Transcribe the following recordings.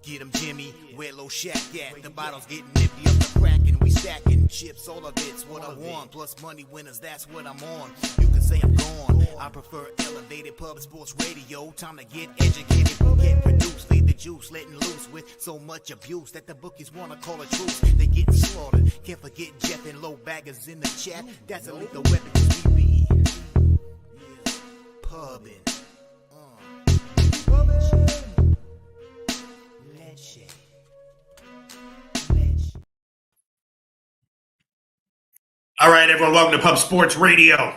Get 'em, Jimmy, where Loshak at? The bottle's getting empty up the crack and we stacking chips, all of it's what I want. Plus money winners, that's what I'm on. You can say I'm gone. I prefer elevated pub sports radio. Time to get educated, get produced, leave the juice, letting loose with so much abuse that the bookies wanna call it truth. They getting slaughtered. Can't forget Jeff and low baggers in the chat. That's a lethal weapon 'cause we be pubbing. All right, everyone, welcome to Pub Sports Radio.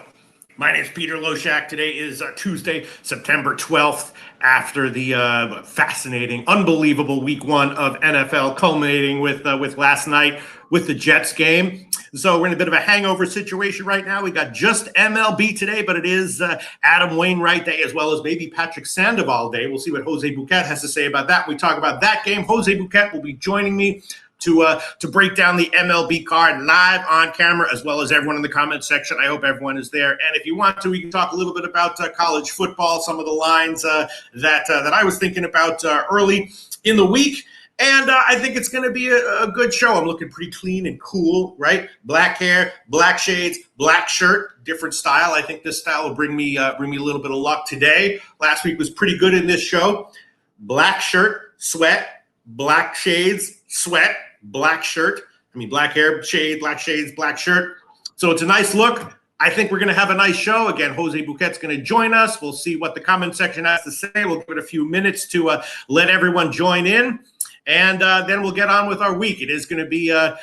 My name is Peter Loshak. Today is Tuesday, September 12th, after the fascinating, unbelievable week one of NFL, culminating with last night with the Jets game. So we're in a bit of a hangover situation right now. We got just MLB today, but it is Adam Wainwright Day as well as maybe Patrick Sandoval Day. We'll see what Jose Bouquet has to say about that. We talk about that game. Jose Bouquet will be joining me to break down the MLB card live on camera, as well as everyone in the comment section. I hope everyone is there. And if you want to, we can talk a little bit about college football, some of the lines that I was thinking about early in the week. And I think it's going to be a good show. I'm looking pretty clean and cool, right? Black hair, black shades, black shirt, different style. I think this style will bring me a little bit of luck today. Last week was pretty good in this show. Black shirt, sweat, black shades, sweat, black shirt. Black hair, shade, black shades, black shirt. So it's a nice look. I think we're going to have a nice show. Again, Jose Bouquet's going to join us. We'll see what the comment section has to say. We'll give it a few minutes to let everyone join in. And then we'll get on with our week. It is going to be a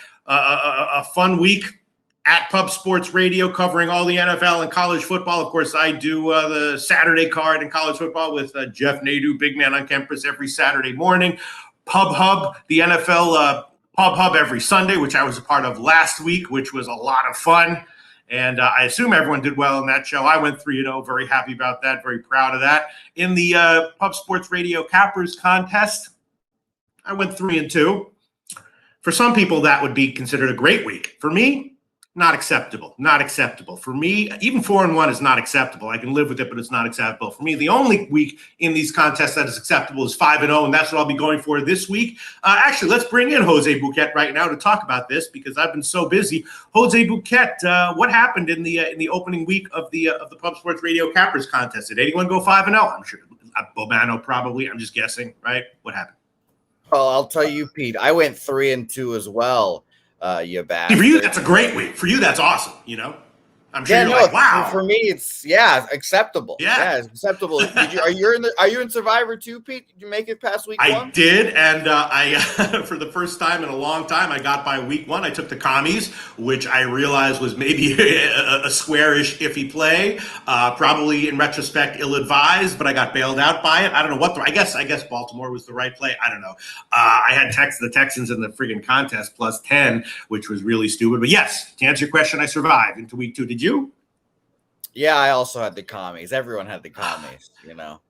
fun week at Pub Sports Radio, covering all the NFL and college football. Of course, I do the Saturday card in college football with Jeff Nadeau, big man on campus, every Saturday morning. Pub Hub, the NFL Pub Hub every Sunday, which I was a part of last week, which was a lot of fun. And I assume everyone did well in that show. I went 3-0, very happy about that, very proud of that. In the Pub Sports Radio Cappers contest, I went 3-2. For some people, that would be considered a great week. For me, not acceptable. Not acceptable. For me, even 4-1 is not acceptable. I can live with it, but it's not acceptable. For me, the only week in these contests that is acceptable is 5-0, and that's what I'll be going for this week. Actually, let's bring in Jose Bouquet right now to talk about this because I've been so busy. Jose Bouquet, what happened in the opening week of the Pub Sports Radio Cappers contest? Did anyone go 5-0? I'm sure. Bobano probably. I'm just guessing, right? What happened? Well, I'll tell you, Pete. I went 3-2 as well. You bastard. For you, that's a great week. For you, that's awesome. I'm sure you're like, wow. For me, it's acceptable. Yeah, it's acceptable. Are you in Survivor too, Pete? Did you make it past week one? I did, and I for the first time in a long time, I got by week one. I took the commies, which I realized was maybe a squarish, iffy play. Probably in retrospect, ill-advised, but I got bailed out by it. I don't know what. I guess Baltimore was the right play. I don't know. I had the Texans in the friggin' contest plus 10, which was really stupid. But yes, to answer your question, I survived into week two. Did you? Yeah, I also had the commies. Everyone had the commies,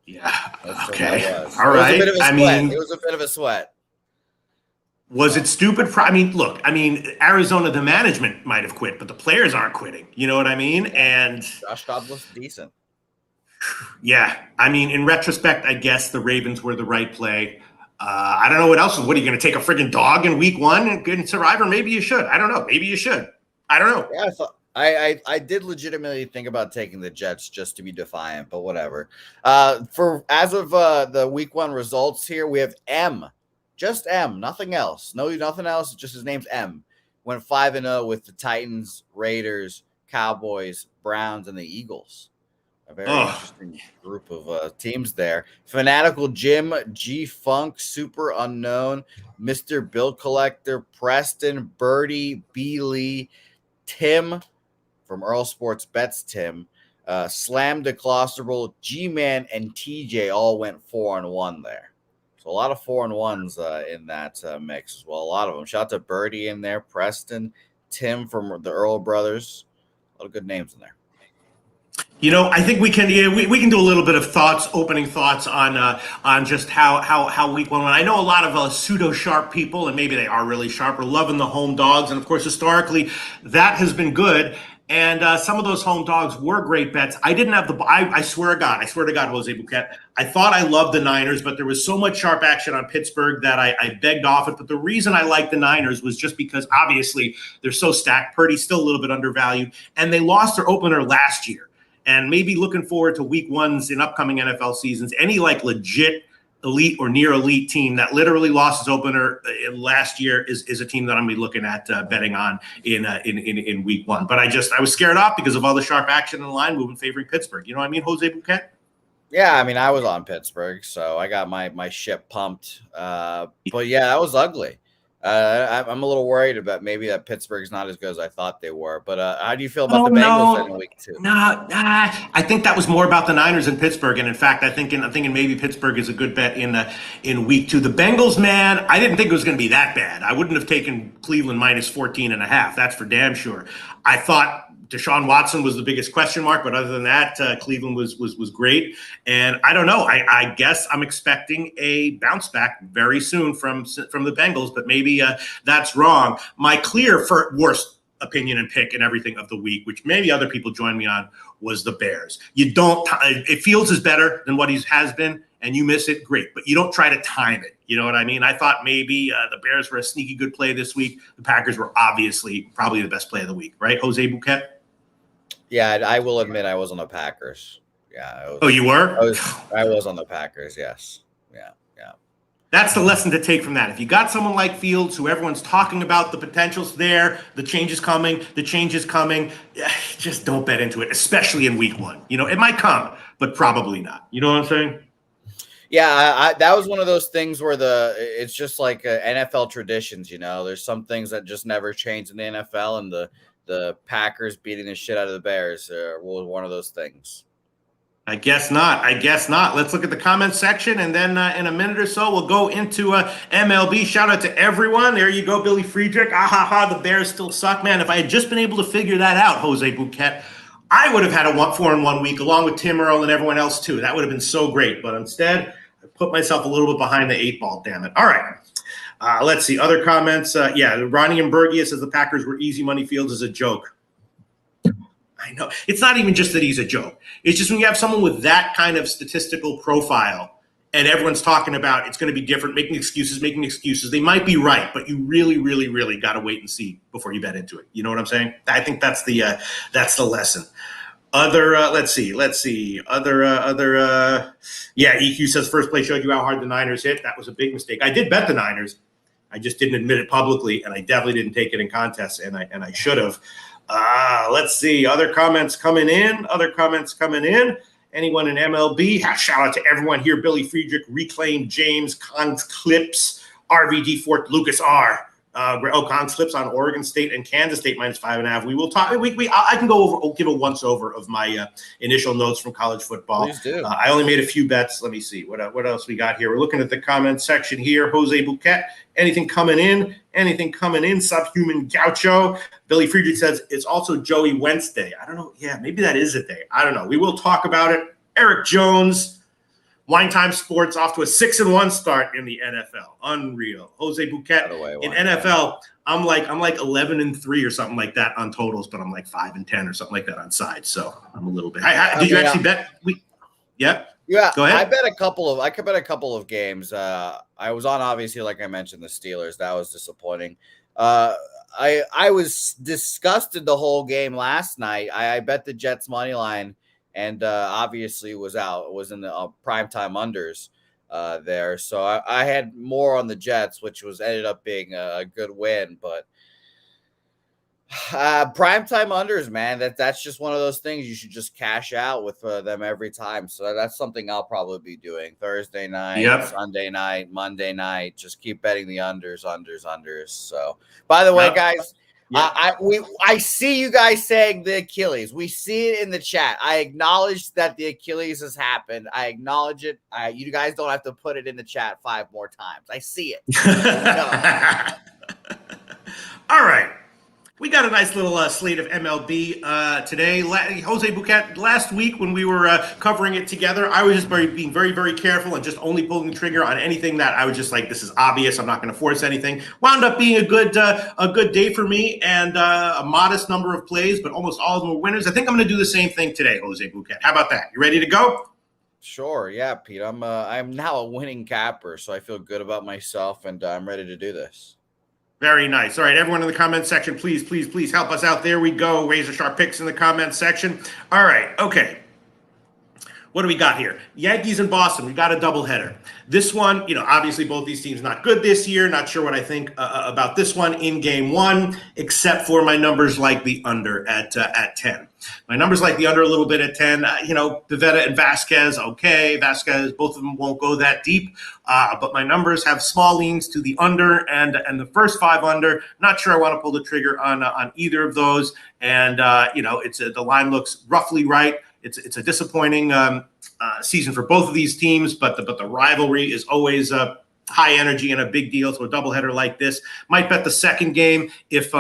Yeah. Okay. All right. It was a bit of a sweat. Was it stupid? Look, Arizona, the management might have quit, but the players aren't quitting. You know what I mean? And Josh Dobbs was decent. Yeah. In retrospect, I guess the Ravens were the right play. I don't know what else. What are you going to take a friggin' dog in week one and Survivor? Maybe you should. I don't know. Maybe you should. I don't know. Yeah, I did legitimately think about taking the Jets just to be defiant, but whatever. For as of the week one results here, we have M, just M, nothing else. No, nothing else. Just his name's M. Went 5-0 with the Titans, Raiders, Cowboys, Browns, and the Eagles. A very interesting group of teams there. Fanatical Jim, G Funk, Super Unknown, Mr. Bill Collector, Preston, Birdie, B Lee, Tim from Earl Sports Bets, Tim, Slam DeClosterable, G-Man, and TJ all went 4-1 there. So a lot of 4-1s in that mix as well. A lot of them. Shout out to Birdie in there, Preston, Tim from the Earl Brothers. A lot of good names in there. I think we can we can do a little bit of opening thoughts on just how week one went. I know a lot of pseudo sharp people, and maybe they are really sharp, are loving the home dogs, and of course historically that has been good. And some of those home dogs were great bets. I didn't have I swear to God, Jose Bouquet. I thought I loved the Niners, but there was so much sharp action on Pittsburgh that I begged off it. But the reason I liked the Niners was just because obviously they're so stacked. Purdy's still a little bit undervalued, and they lost their opener last year. And maybe looking forward to week ones in upcoming NFL seasons, any like legit elite or near elite team that literally lost its opener last year is a team that I'm gonna be looking at betting on in week one. But I was scared off because of all the sharp action in the line moving favoring Pittsburgh. You know what I mean, Jose Bouquet? Yeah, I mean, I was on Pittsburgh, so I got my ship pumped. But yeah, that was ugly. I'm a little worried about maybe that Pittsburgh's not as good as I thought they were. But how do you feel about the Bengals in week two? No, I think that was more about the Niners and Pittsburgh. And in fact, I'm thinking maybe Pittsburgh is a good bet in week two. The Bengals, man, I didn't think it was going to be that bad. I wouldn't have taken Cleveland minus 14.5. That's for damn sure. I thought Deshaun Watson was the biggest question mark, but other than that, Cleveland was great. And I don't know. I guess I'm expecting a bounce back very soon from the Bengals, but maybe that's wrong. My clear worst opinion and pick and everything of the week, which maybe other people join me on, was the Bears. It Fields is better than what he has been, and you miss it, great, but you don't try to time it. You know what I mean? I thought maybe the Bears were a sneaky good play this week. The Packers were obviously probably the best play of the week, right, Jose Bouquet? Yeah, I will admit I was on the Packers. Yeah. You were? I was on the Packers, yes. Yeah. That's the lesson to take from that. If you got someone like Fields, who everyone's talking about, the potential's there, the change is coming, just don't bet into it, especially in week one. It might come, but probably not. You know what I'm saying? Yeah, that was one of those things where it's just like NFL traditions, There's some things that just never change in the NFL, and the Packers beating the shit out of the Bears was one of those things. I guess not. Let's look at the comments section, and then in a minute or so, we'll go into MLB. Shout out to everyone. There you go, Billy Friedrich. The Bears still suck, man. If I had just been able to figure that out, Jose Bouquet, I would have had a 4-1 week along with Tim Earl and everyone else too. That would have been so great. But instead, I put myself a little bit behind the 8-ball, damn it. All right. Let's see. Other comments. Ronnie and Bergia says the Packers were easy money. Fields is a joke. I know. It's not even just that he's a joke. It's just when you have someone with that kind of statistical profile and everyone's talking about it's going to be different, making excuses. They might be right, but you really, really, really got to wait and see before you bet into it. You know what I'm saying? I think that's the lesson. Other, let's see. EQ says first play showed you how hard the Niners hit. That was a big mistake. I did bet the Niners. I just didn't admit it publicly, and I definitely didn't take it in contests, and I should have. Let's see. Other comments coming in. Anyone in MLB? Shout out to everyone here. Billy Friedrich, Reclaim, James, Cons Clips, RVD Fort, Lucas R. Cons Clips on Oregon State and Kansas State minus 5.5. We will talk. I can go over. Give a once over of my initial notes from college football. Please do. I only made a few bets. Let me see what else we got here. We're looking at the comments section here. Jose Bouquet. Anything coming in? Subhuman Gaucho. Billy Friedrich says it's also Joey Wednesday. I don't know. Yeah, maybe that is a day. I don't know. We will talk about it. Eric Jones. Wine Time Sports off to a 6-1 start in the NFL. Unreal. Jose Bouquet in NFL. I'm like 11-3 or something like that on totals, but I'm like 5-10 or something like that on sides. So I'm a little bit. Did you actually bet? Yeah. Go ahead. I bet a couple of games. I was on, obviously, like I mentioned, the Steelers. That was disappointing. I was disgusted the whole game last night. I bet the Jets money line. And obviously was in the primetime unders there. So I had more on the Jets, which ended up being a good win. But primetime unders, man, that's just one of those things you should just cash out with them every time. So that's something I'll probably be doing Thursday night, Sunday night, Monday night. Just keep betting the unders. So, by the way, guys, I see you guys saying the Achilles. We see it in the chat. I acknowledge that the Achilles has happened. I acknowledge it. You guys don't have to put it in the chat 5 more times. I see it. All right. We we got a nice little slate of MLB today. Jose Bouquet, last week when we were covering it together, I was just being very, very careful and just only pulling the trigger on anything that I was just like, this is obvious. I'm not going to force anything. Wound up being a good day for me and a modest number of plays, but almost all of them were winners. I think I'm going to do the same thing today, Jose Bouquet. How about that? You ready to go? Sure, yeah, Pete. I'm now a winning capper, so I feel good about myself, and I'm ready to do this. Very nice. All right, everyone in the comment section, please help us out. There we go. Razor sharp picks in the comment section. All right, okay. What do we got here? Yankees and Boston. We got a doubleheader. This one, obviously both these teams not good this year. Not sure what I think about this one in game one, except for my numbers like the under at 10. My numbers like the under a little bit at 10. Pivetta and Vasquez, okay. Vasquez, both of them won't go that deep. But my numbers have small leans to the under and the first 5 under. Not sure I want to pull the trigger on either of those. And, the line looks roughly right. It's a disappointing season for both of these teams, but the rivalry is always high energy and a big deal. So a doubleheader like this, might bet the second game if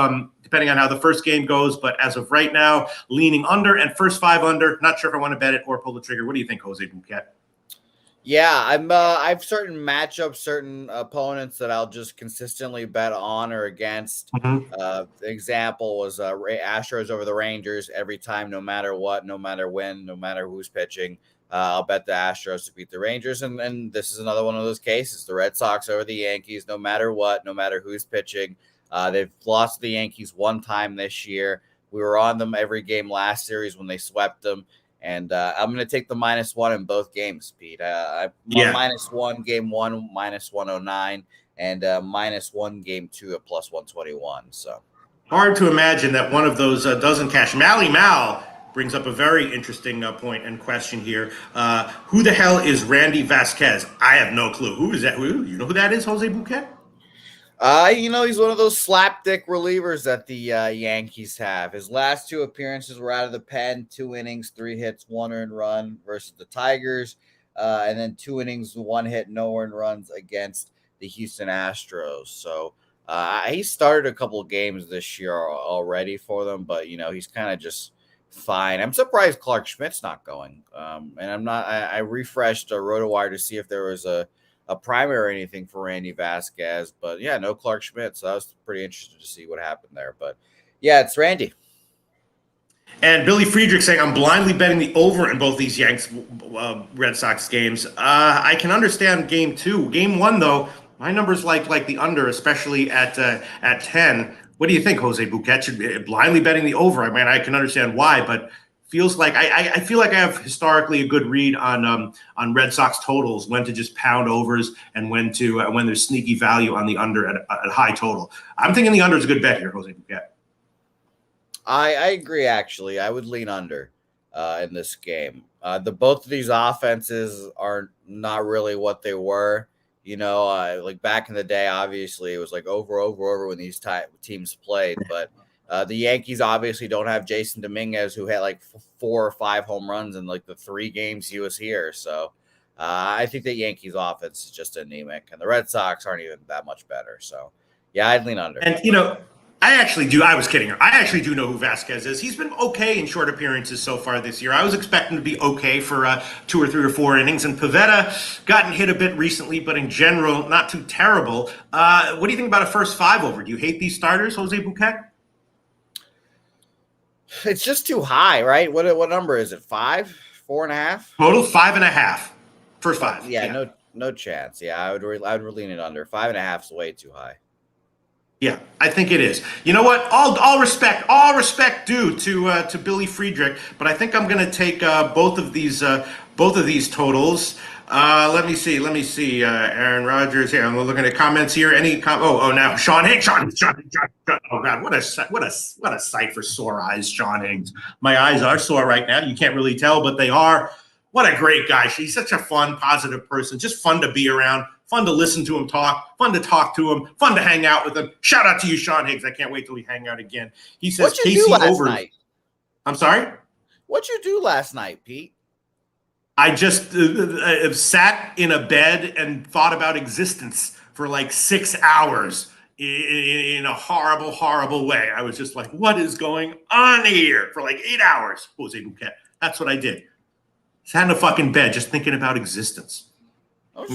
depending on how the first game goes. But as of right now, leaning under and first 5 under. Not sure if I want to bet it or pull the trigger. What do you think, Jose Bouquet? Yeah, I've certain matchups, certain opponents that I'll just consistently bet on or against. The example was Astros over the Rangers every time, no matter what, no matter when, no matter who's pitching. I'll bet the Astros to beat the Rangers, and this is another one of those cases. The Red Sox over the Yankees, no matter what, no matter who's pitching. They've lost to the Yankees one time this year. We were on them every game last series when they swept them. And I'm going to take the -1 in both games, Pete. I'm -1 game one, -109, and -1 game two at +121. So hard to imagine that one of those doesn't cash. Mal brings up a very interesting point and question here. Who the hell is Randy Vasquez? I have no clue. Who is that? You know who that is, Jose Bouquet? He's one of those slapdick relievers that the Yankees have. His last 2 appearances were out of the pen, 2 innings, 3 hits, 1 earned run versus the Tigers, and then 2 innings, 1 hit, no earned runs against the Houston Astros. So he started a couple of games this year already for them, but he's kind of just fine. I'm surprised Clark Schmidt's not going, and I'm not. I refreshed RotoWire to see if there was a primer or anything for Randy Vasquez, but yeah, no Clark Schmidt. So I was pretty interested to see what happened there. But yeah, it's Randy. And Billy Friedrich saying, I'm blindly betting the over in both these Yanks Red Sox games. I can understand game 2. Game 1, though, my numbers like the under, especially at 10. What do you think, Jose Bouquet? Blindly betting the over? I mean, I can understand why, but feels like I feel like I have historically a good read on Red Sox totals, when to just pound overs and when there's sneaky value on the under at high total. I'm thinking the under is a good bet here, Jose Bouquet. I agree. Actually, I would lean under in this game. Both of these offenses are not really what they were. Like back in the day, obviously it was like over when these teams played, but. The Yankees obviously don't have Jason Dominguez, who had like 4 or 5 home runs in like the 3 games he was here. So I think the Yankees offense is just anemic, and the Red Sox aren't even that much better. So yeah, I'd lean under. And I was kidding her. I actually do know who Vasquez is. He's been okay in short appearances so far this year. I was expecting to be okay for 2 or 3 or 4 innings. And Pivetta gotten hit a bit recently, but in general, not too terrible. What do you think about a first 5 over? Do you hate these starters, Jose Bouquet? It's just too high, right? What number is it? 5, 4.5? Total 5.5. First 5. Yeah. No chance. Yeah, I would lean it under. 5.5 is way too high. Yeah, I think it is. You know what? All respect due to Billy Friedrich, but I think I'm going to take both of these totals. Let me see. Aaron Rodgers here. I'm looking at comments here. Now Sean Higgs. Sean. Oh God, what a sight for sore eyes, Sean Higgs. My eyes are sore right now. You can't really tell, but they are. What a great guy. He's such a fun, positive person. Just fun to be around. Fun to listen to him talk. Fun to talk to him. Fun to hang out with him. Shout out to you, Sean Higgs. I can't wait till we hang out again. He says What'd you do last night? I'm sorry? What'd you do last night, Pete? I just sat in a bed and thought about existence for like 6 hours in a horrible, horrible way. I was just like, what is going on here for like 8 hours? Jose Bouquet. That's what I did. Sat in a fucking bed just thinking about existence.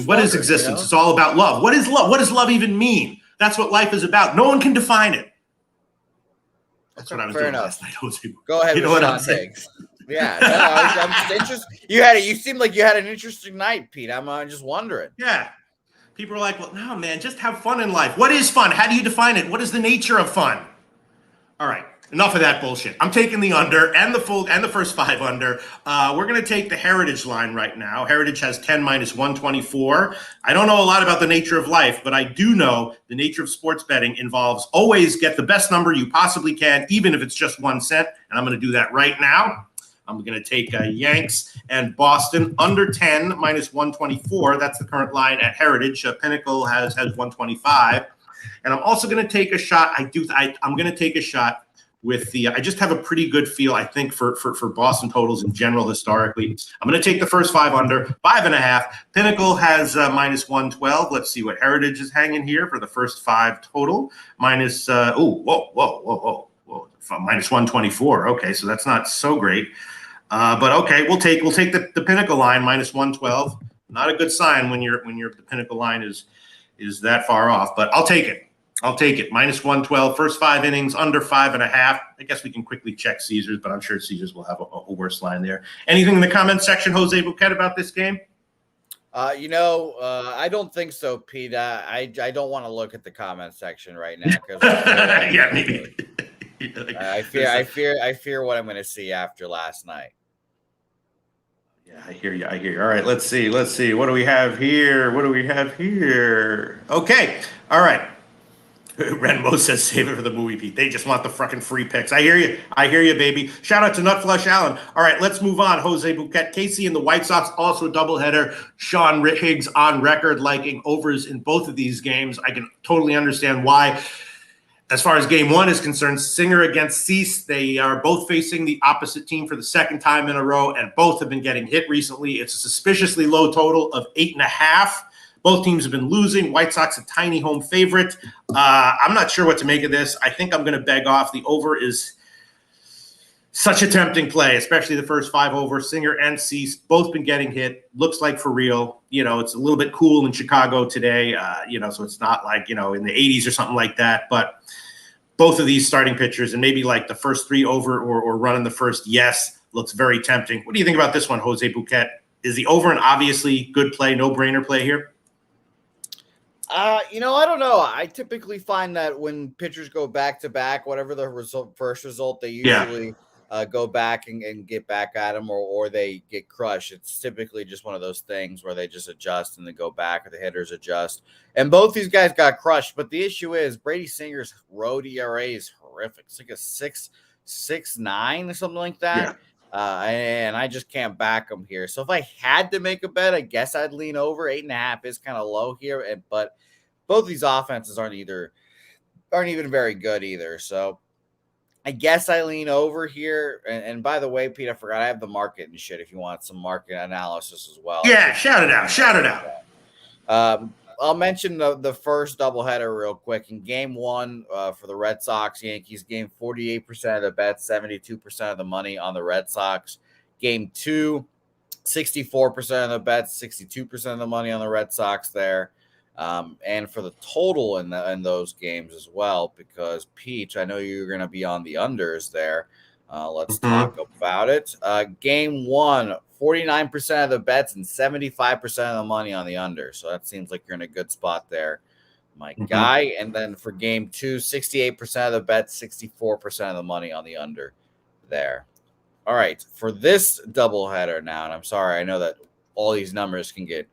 What is existence? It's all about love. What is love? What does love even mean? That's what life is about. No one can define it. That's what I was doing last night, Jose. Go ahead. You know what I'm saying? Yeah, no, I'm just interested. You seemed like you had an interesting night, Pete. I'm just wondering. Yeah. People are like, well, no, man, just have fun in life. What is fun? How do you define it? What is the nature of fun? All right. Enough of that bullshit. I'm taking the under and the first 5 under. We're going to take the Heritage line right now. Heritage has 10 minus 124. I don't know a lot about the nature of life, but I do know the nature of sports betting involves always get the best number you possibly can, even if it's just 1 cent. And I'm going to do that right now. I'm going to take Yanks and Boston under 10 minus 124. That's the current line at Heritage. Pinnacle has 125. And I'm also going to take a shot. I'm going to take a shot with the, I just have a pretty good feel, I think, for Boston totals in general historically. I'm going to take the first 5 under, 5.5. Pinnacle has minus 112. Let's see what Heritage is hanging here for the first 5 total. Minus, minus 124. Okay, so that's not so great. But okay, we'll take the Pinnacle line, minus 112. Not a good sign when the Pinnacle line is that far off, but I'll take it. Minus 112, first 5 innings, under 5.5. I guess we can quickly check Caesars, but I'm sure Caesars will have a worse line there. Anything in the comments section, Jose Bouquet, about this game? I don't think so, Pete. I don't want to look at the comment section right now because yeah, maybe. I fear what I'm going to see after last night. Yeah, I hear you. All right, let's see. What do we have here? Okay. All right. Renmo says save it for the movie, Pete. They just want the fucking free picks. I hear you, baby. Shout out to Nutflush Allen. All right, let's move on. Jose Bouquet, Casey and the White Sox, also a doubleheader. Sean Higgs on record liking overs in both of these games. I can totally understand why. As far as game 1 is concerned, Singer against Cease, they are both facing the opposite team for the second time in a row, and both have been getting hit recently. It's a suspiciously low total of 8.5. Both teams have been losing. White Sox a tiny home favorite. I'm not sure what to make of this. I think I'm going to beg off. The over is such a tempting play, especially the first 5 over. Singer and Cease both been getting hit. Looks like for real. It's a little bit cool in Chicago today. So it's not like, in the 80s or something like that. But both of these starting pitchers and maybe like the first 3 over or running the first yes looks very tempting. What do you think about this one, Jose Bouquet? Is the over an obviously good play, no-brainer play here? I don't know. I typically find that when pitchers go back to back, whatever the first result, they usually go back and get back at them or they get crushed. It's typically just one of those things where they just adjust and then go back or the hitters adjust. And both these guys got crushed. But the issue is Brady Singer's road ERA is horrific. It's like a 6.69 or something like that. Yeah. And I just can't back them here. So if I had to make a bet, I guess I'd lean over. 8.5 is kind of low here, but both these offenses aren't even very good either. So I guess I lean over here. And by the way, Pete, I forgot I have the market and shit if you want some market analysis as well. Yeah, shout it out. I'll mention the first doubleheader real quick. In game 1 for the Red Sox, Yankees game, 48% of the bets, 72% of the money on the Red Sox. Game 2, 64% of the bets, 62% of the money on the Red Sox there. And for the total in those games as well, because Peach, I know you're going to be on the unders there. Let's talk about it. Game 1, 49% of the bets and 75% of the money on the under. So that seems like you're in a good spot there, my guy. And then for game 2, 68% of the bets, 64% of the money on the under there. All right. For this doubleheader now, and I'm sorry, I know that all these numbers can get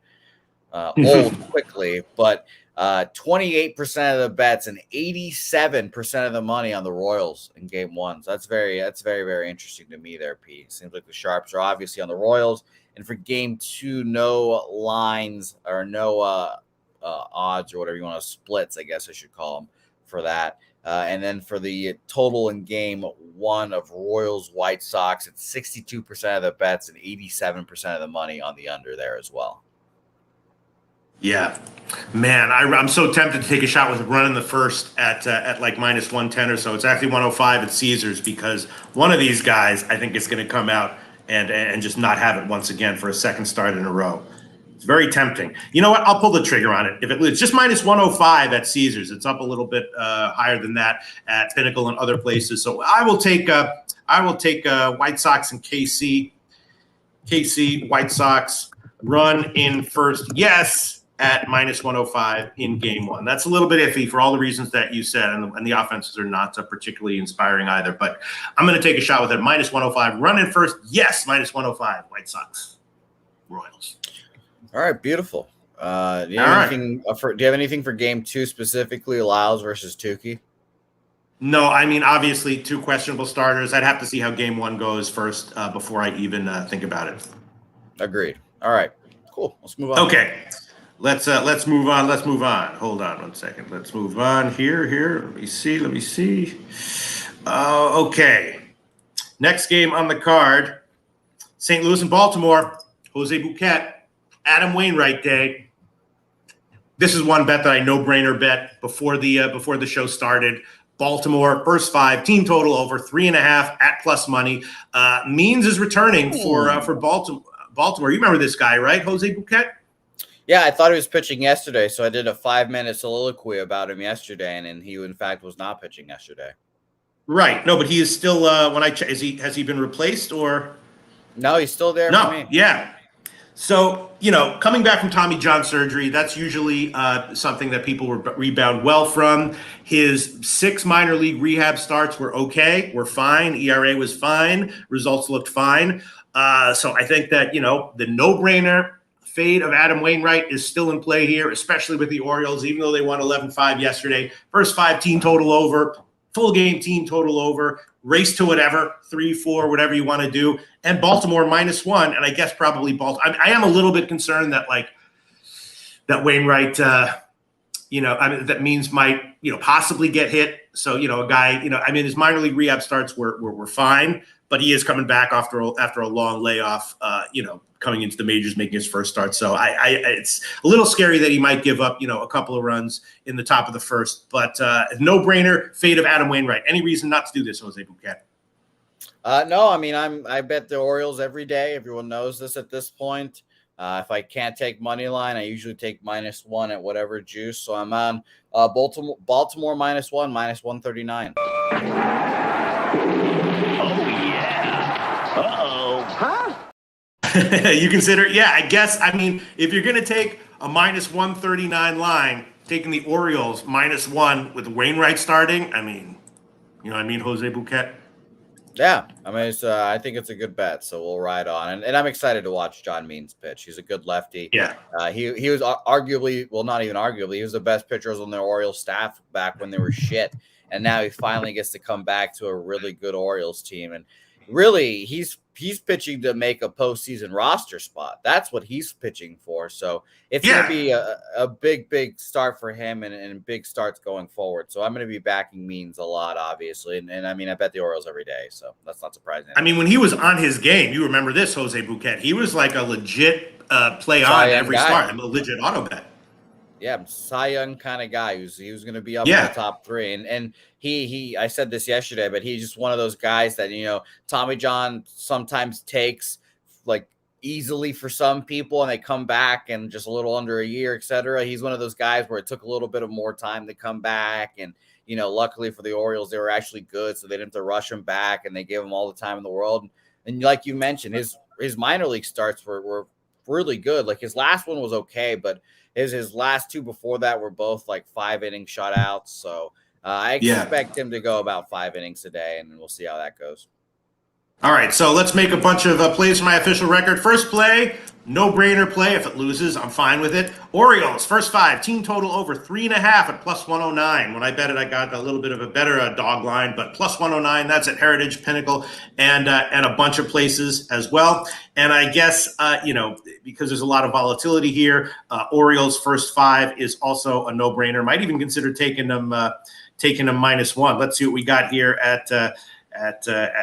old quickly, but 28% of the bets and 87% of the money on the Royals in game 1. So that's very, very interesting to me there, Pete. Seems like the sharps are obviously on the Royals. And for game 2, no lines or no odds or whatever you want to splits, I guess I should call them for that. And then for the total in game 1 of Royals White Sox, it's 62% of the bets and 87% of the money on the under there as well. Yeah. Man, I'm so tempted to take a shot with running the first at like minus 110 or so. It's actually 105 at Caesars because one of these guys I think is going to come out and just not have it once again for a second start in a row. It's very tempting. You know what? I'll pull the trigger on it. If it's just minus 105 at Caesars, it's up a little bit higher than that at Pinnacle and other places. So I will take White Sox and KC. KC White Sox run in first. Yes. At minus 105 in game one. That's a little bit iffy for all the reasons that you said, and the offenses are not particularly inspiring either. But I'm going to take a shot with it. Minus 105. Run in first. Yes, minus 105. White Sox. Royals. All right, beautiful. Do you have anything for game two specifically, Lyles versus Tukey? No, I mean, obviously, two questionable starters. I'd have to see how game one goes first before I even think about it. Agreed. All right, cool. Let's move on. Okay. Let's move on. Let's move on. Hold on one second. Let's move on here. Let me see. Okay. Next game on the card, St. Louis and Baltimore. Jose Bouquet, Adam Wainwright Day. This is one bet that I no-brainer bet before the show started. Baltimore, first five, team total over 3.5 at plus money. Means is returning for Baltimore. You remember this guy, right? Jose Bouquet? Yeah, I thought he was pitching yesterday, so I did a 5-minute soliloquy about him yesterday, and he, in fact, was not pitching yesterday. Right. No, but he is still. Has he been replaced or? No, he's still there. No. For me. Yeah. So coming back from Tommy John surgery, that's usually something that people rebound well from. His 6 minor league rehab starts were okay, were fine. ERA was fine. Results looked fine. So I think that the no-brainer fade of Adam Wainwright is still in play here, especially with the Orioles, even though they won 11-5 yesterday. First 5 team total over, full game team total over, race to whatever, 3-4, whatever you want to do. And Baltimore -1, and I guess probably Baltimore. I am a little bit concerned that that Wainwright, that means might, possibly get hit. So, a guy, his minor league rehab starts were fine, but he is coming back after a long layoff, coming into the majors, making his first start. So it's a little scary that he might give up, a couple of runs in the top of the first, but no-brainer fade of Adam Wainwright. Any reason not to do this, Jose Bouquet? No, I mean, I bet the Orioles every day. Everyone knows this at this point. If I can't take money line, I usually take -1 at whatever juice. So I'm on Baltimore -1, -139. Oh, yeah. Uh-oh. Huh? You consider, I guess, if you're going to take a -139 line, taking the Orioles -1 with Wainwright starting, Jose Bouquet. Yeah, I think it's a good bet, so we'll ride on. And I'm excited to watch John Means pitch. He's a good lefty. Yeah. He was arguably, well, not even arguably, he was the best pitchers on the Orioles staff back when they were shit. And now he finally gets to come back to a really good Orioles team. And really, he's pitching to make a postseason roster spot. That's what he's pitching for. So it's going to be a big start for him and big starts going forward. So I'm going to be backing Means a lot, obviously. And I bet the Orioles every day. So that's not surprising. When he was on his game, you remember this, Jose Bouquet. He was like a legit play on every start, a legit auto bet. Yeah, Cy Young kind of guy he was going to be up in the top 3. And he I said this yesterday, but he's just one of those guys that, Tommy John sometimes takes like easily for some people and they come back in just a little under a year, etc. He's one of those guys where it took a little bit of more time to come back. And, luckily for the Orioles, they were actually good. So they didn't have to rush him back and they gave him all the time in the world. And like you mentioned, his minor league starts were really good. Like his last one was okay, but his last 2 before that were both like 5-inning shutouts. So I expect him to go about 5 innings a day, and we'll see how that goes. All right, so let's make a bunch of plays for my official record. First play, no-brainer play. If it loses, I'm fine with it. Orioles, first 5, team total over 3.5 at +109. When I bet it, I got a little bit of a better dog line, but +109, that's at Heritage, Pinnacle, and a bunch of places as well. And I guess, because there's a lot of volatility here, Orioles first 5 is also a no-brainer. Might even consider taking them -1. Let's see what we got here at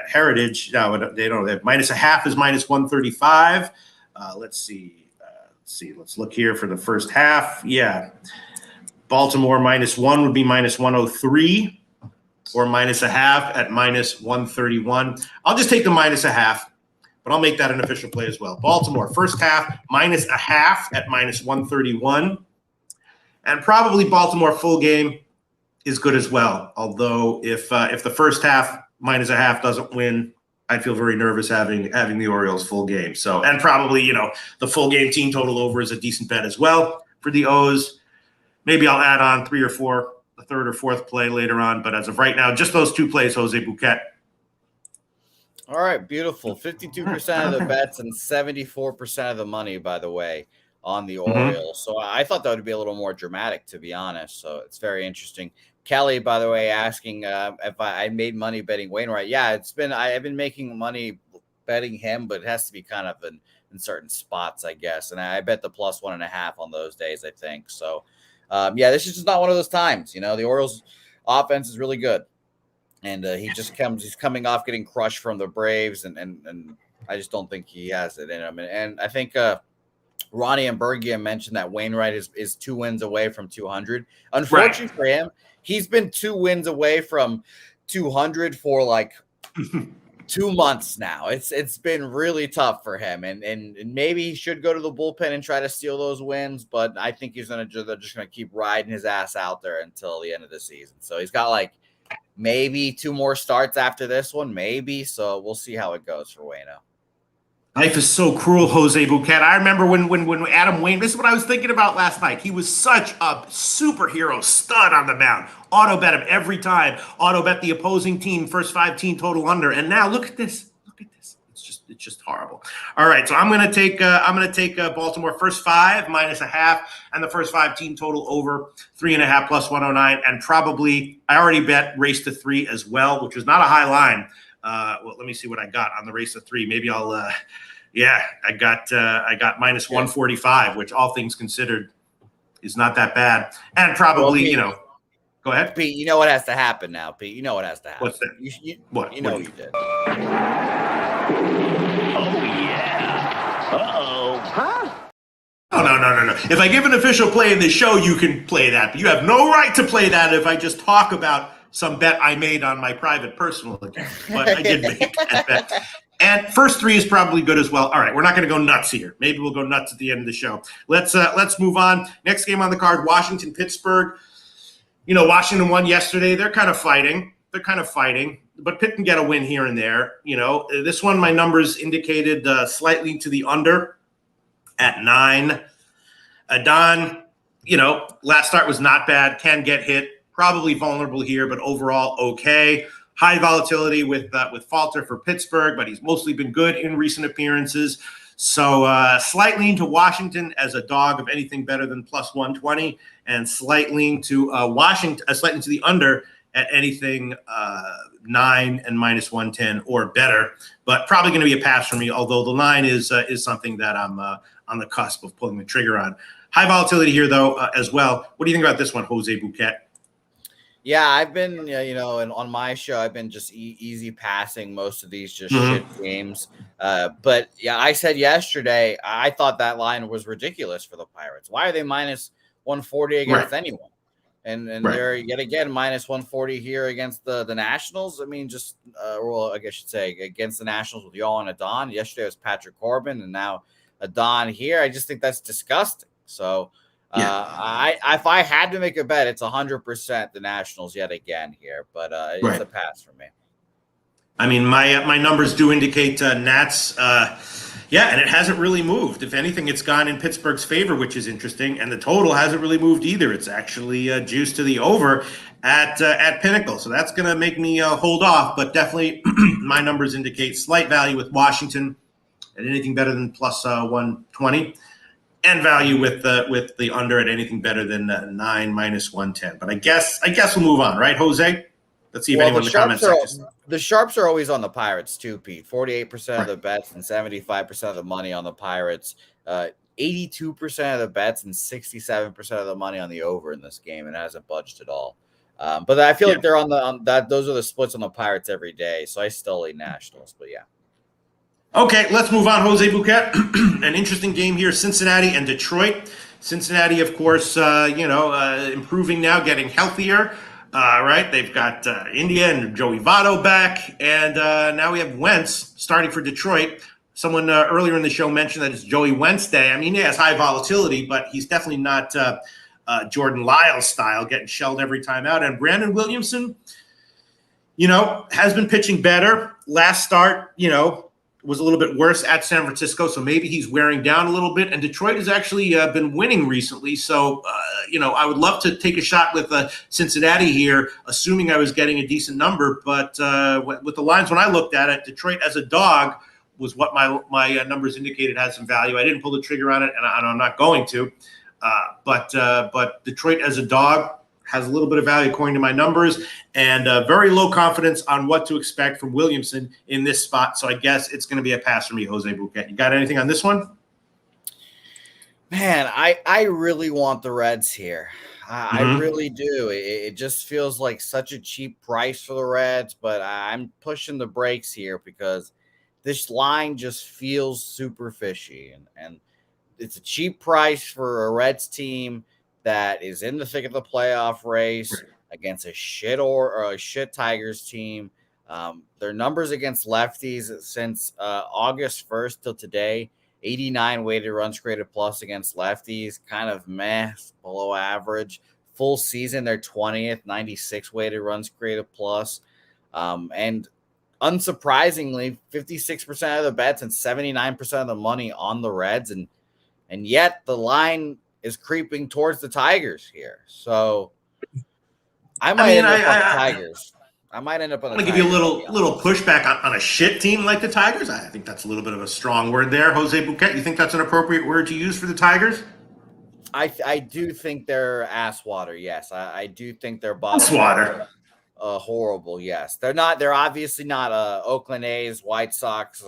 Heritage. No, they don't have -0.5 is -135. Let's see see. Let's look here for the first half. Yeah. Baltimore -1 would be -103 or -0.5 at -131. I'll just take the -0.5, but I'll make that an official play as well. Baltimore, first half, -0.5 at -131. And probably Baltimore full game is good as well. Although if the first half -0.5 doesn't win, I'd feel very nervous having the Orioles full game. So, and probably, the full game team total over is a decent bet as well for the O's. Maybe I'll add on 3 or 4, a third or fourth play later on. But as of right now, just those 2 plays, Jose Bouquet. All right, beautiful. 52% of the bets and 74% of the money, by the way, on the Orioles. So I thought that would be a little more dramatic, to be honest. So it's very interesting. Kelly, by the way, asking if I made money betting Wainwright. Yeah, I've been making money betting him, but it has to be kind of in certain spots, I guess. And I bet the +1.5 on those days, I think. So, this is just not one of those times. The Orioles offense is really good. And he's coming off getting crushed from the Braves. And I just don't think he has it in him. And I think Ronnie and Bergia mentioned that Wainwright is 2 wins away from 200. Unfortunately for him, he's been 2 wins away from 200 for like 2 months now. It's been really tough for him, and maybe he should go to the bullpen and try to steal those wins. But I think they're just gonna keep riding his ass out there until the end of the season. So he's got like maybe 2 more starts after this one, maybe. So we'll see how it goes for Waino. Life is so cruel, Jose Bouquet. I remember when Adam Wainwright, this is what I was thinking about last night. He was such a superhero stud on the mound. Auto bet him every time. Auto bet the opposing team, first 5 team total under. And now look at this. Look at this. It's just horrible. All right, so I'm gonna take Baltimore first 5 -0.5 and the first 5 team total over 3.5 +109. And probably I already bet race to 3 as well, which was not a high line. Well, let me see what I got on the race to 3. Maybe I'll, I got -145, which all things considered is not that bad. And probably, well, Pete, go ahead. Pete, you know what has to happen now, Pete. You know what has to happen. What's that? What? You know what you did. Oh, yeah. Uh-oh. Huh? Oh, no. If I give an official play in the show, you can play that. But you have no right to play that if I just talk about some bet I made on my private personal account. But I did make that bet. And first 3 is probably good as well. All right, we're not going to go nuts here. Maybe we'll go nuts at the end of the show. Let's move on. Next game on the card, Washington-Pittsburgh. Washington won yesterday. They're kind of fighting. But Pitt can get a win here and there. This one, my numbers indicated slightly to the under at 9. Adon, last start was not bad. Can get hit. Probably vulnerable here, but overall okay. High volatility with Falter for Pittsburgh, but he's mostly been good in recent appearances. So slight lean to Washington as a dog of anything better than +120, and slight lean to Washington, slight lean to the under at anything 9 and -110 or better. But probably going to be a pass for me. Although the line is something that I'm on the cusp of pulling the trigger on. High volatility here though as well. What do you think about this one, Jose Bouquet? Yeah, I've been, and on my show, I've been just easy passing most of these just shit games. But yeah, I said yesterday, I thought that line was ridiculous for the Pirates. Why are they -140 against anyone? And they're yet again -140 here against the Nationals. I mean, I guess I should say against the Nationals with y'all and Adon. Yesterday was Patrick Corbin, and now Adon here. I just think that's disgusting. So. If I had to make a bet, it's 100% the Nationals yet again here, but it's a pass for me. I mean, my numbers do indicate Nats, and it hasn't really moved. If anything, it's gone in Pittsburgh's favor, which is interesting, and the total hasn't really moved either. It's actually juiced to the over at Pinnacle, so that's going to make me hold off, but definitely my numbers indicate slight value with Washington at anything better than +120. And value with the under at anything better than 9 -110. But I guess we'll move on, right, Jose? Let's see if anyone in the comments section. The sharps are always on the Pirates too, Pete. 48% of the bets and 75% of the money on the Pirates. 82% of the bets and 67% of the money on the over in this game, and it hasn't budged at all. But I feel like they're on that. Those are the splits on the Pirates every day. So I still lean Nationals, but yeah. Okay, let's move on. Jose Bouquet. An interesting game here. Cincinnati and Detroit. Cincinnati, of course, improving now, getting healthier. Right? They've got India and Joey Votto back. And now we have Wentz starting for Detroit. Someone earlier in the show mentioned that it's Joey Wentz Day. I mean, he has high volatility, but he's definitely not Jordan Lyles style, getting shelled every time out. And Brandon Williamson, has been pitching better. Last start, was a little bit worse at San Francisco, so maybe he's wearing down a little bit. And Detroit has actually been winning recently, so I would love to take a shot with Cincinnati here, assuming I was getting a decent number. But with the lines when I looked at it, Detroit as a dog was what my numbers indicated had some value. I didn't pull the trigger on it, and I'm not going to. But Detroit as a dog has a little bit of value according to my numbers, and very low confidence on what to expect from Williamson in this spot. So I guess it's going to be a pass for me, Jose Bouquet. You got anything on this one? Man, I really want the Reds here. I really do. It just feels like such a cheap price for the Reds, but I'm pushing the brakes here because this line just feels super fishy, and it's a cheap price for a Reds team that is in the thick of the playoff race against a shit Tigers team. Their numbers against lefties since August 1st till today, 89 weighted runs created plus against lefties, kind of below average. Full season, they're 20th, 96 weighted runs created plus. And unsurprisingly, 56% of the bets and 79% of the money on the Reds. And yet the line is creeping towards the Tigers here. So I might end up on the Tigers. I might end up on the Tigers. I'm going to give you a little pushback on a shit team like the Tigers. I think that's a little bit of a strong word there. Jose Bouquet, you think that's an appropriate word to use for the Tigers? I do think they're ass water, yes. I do think they're bottom ass water. Horrible, yes. They're obviously not Oakland A's, White Sox,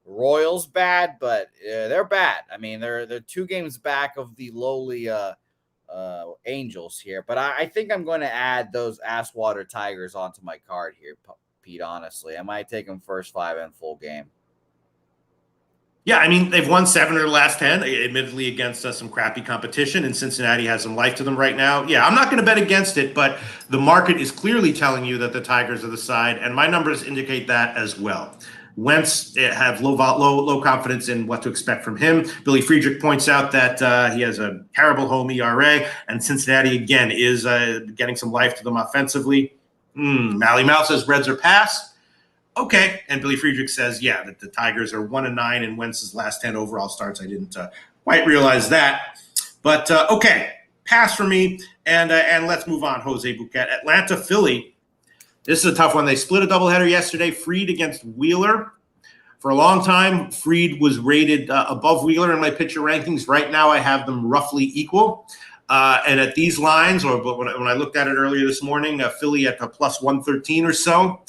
Royals bad, but they're bad. I mean, they're 2 games back of the lowly Angels here. But I think I'm going to add those ass water Tigers onto my card here, Pete, honestly. I might take them first 5 in full game. Yeah, I mean, they've won 7 of their last 10, admittedly against some crappy competition, and Cincinnati has some life to them right now. Yeah, I'm not going to bet against it, but the market is clearly telling you that the Tigers are the side, and my numbers indicate that as well. Wentz have low confidence in what to expect from him. Billy Friedrich points out that he has a terrible home ERA, and Cincinnati, again, is getting some life to them offensively. Mally Mouth says Reds are pass. Okay, and Billy Friedrich says, yeah, that the Tigers are 1-9 in Wentz's last 10 overall starts. I didn't quite realize that. But, okay, pass for me, and let's move on, Jose Bouquet. Atlanta, Philly. This is a tough one. They split a doubleheader yesterday, Fried against Wheeler. For a long time, Fried was rated above Wheeler in my pitcher rankings. Right now, I have them roughly equal. And at these lines, but when I looked at it earlier this morning, Philly at a plus 113 or so.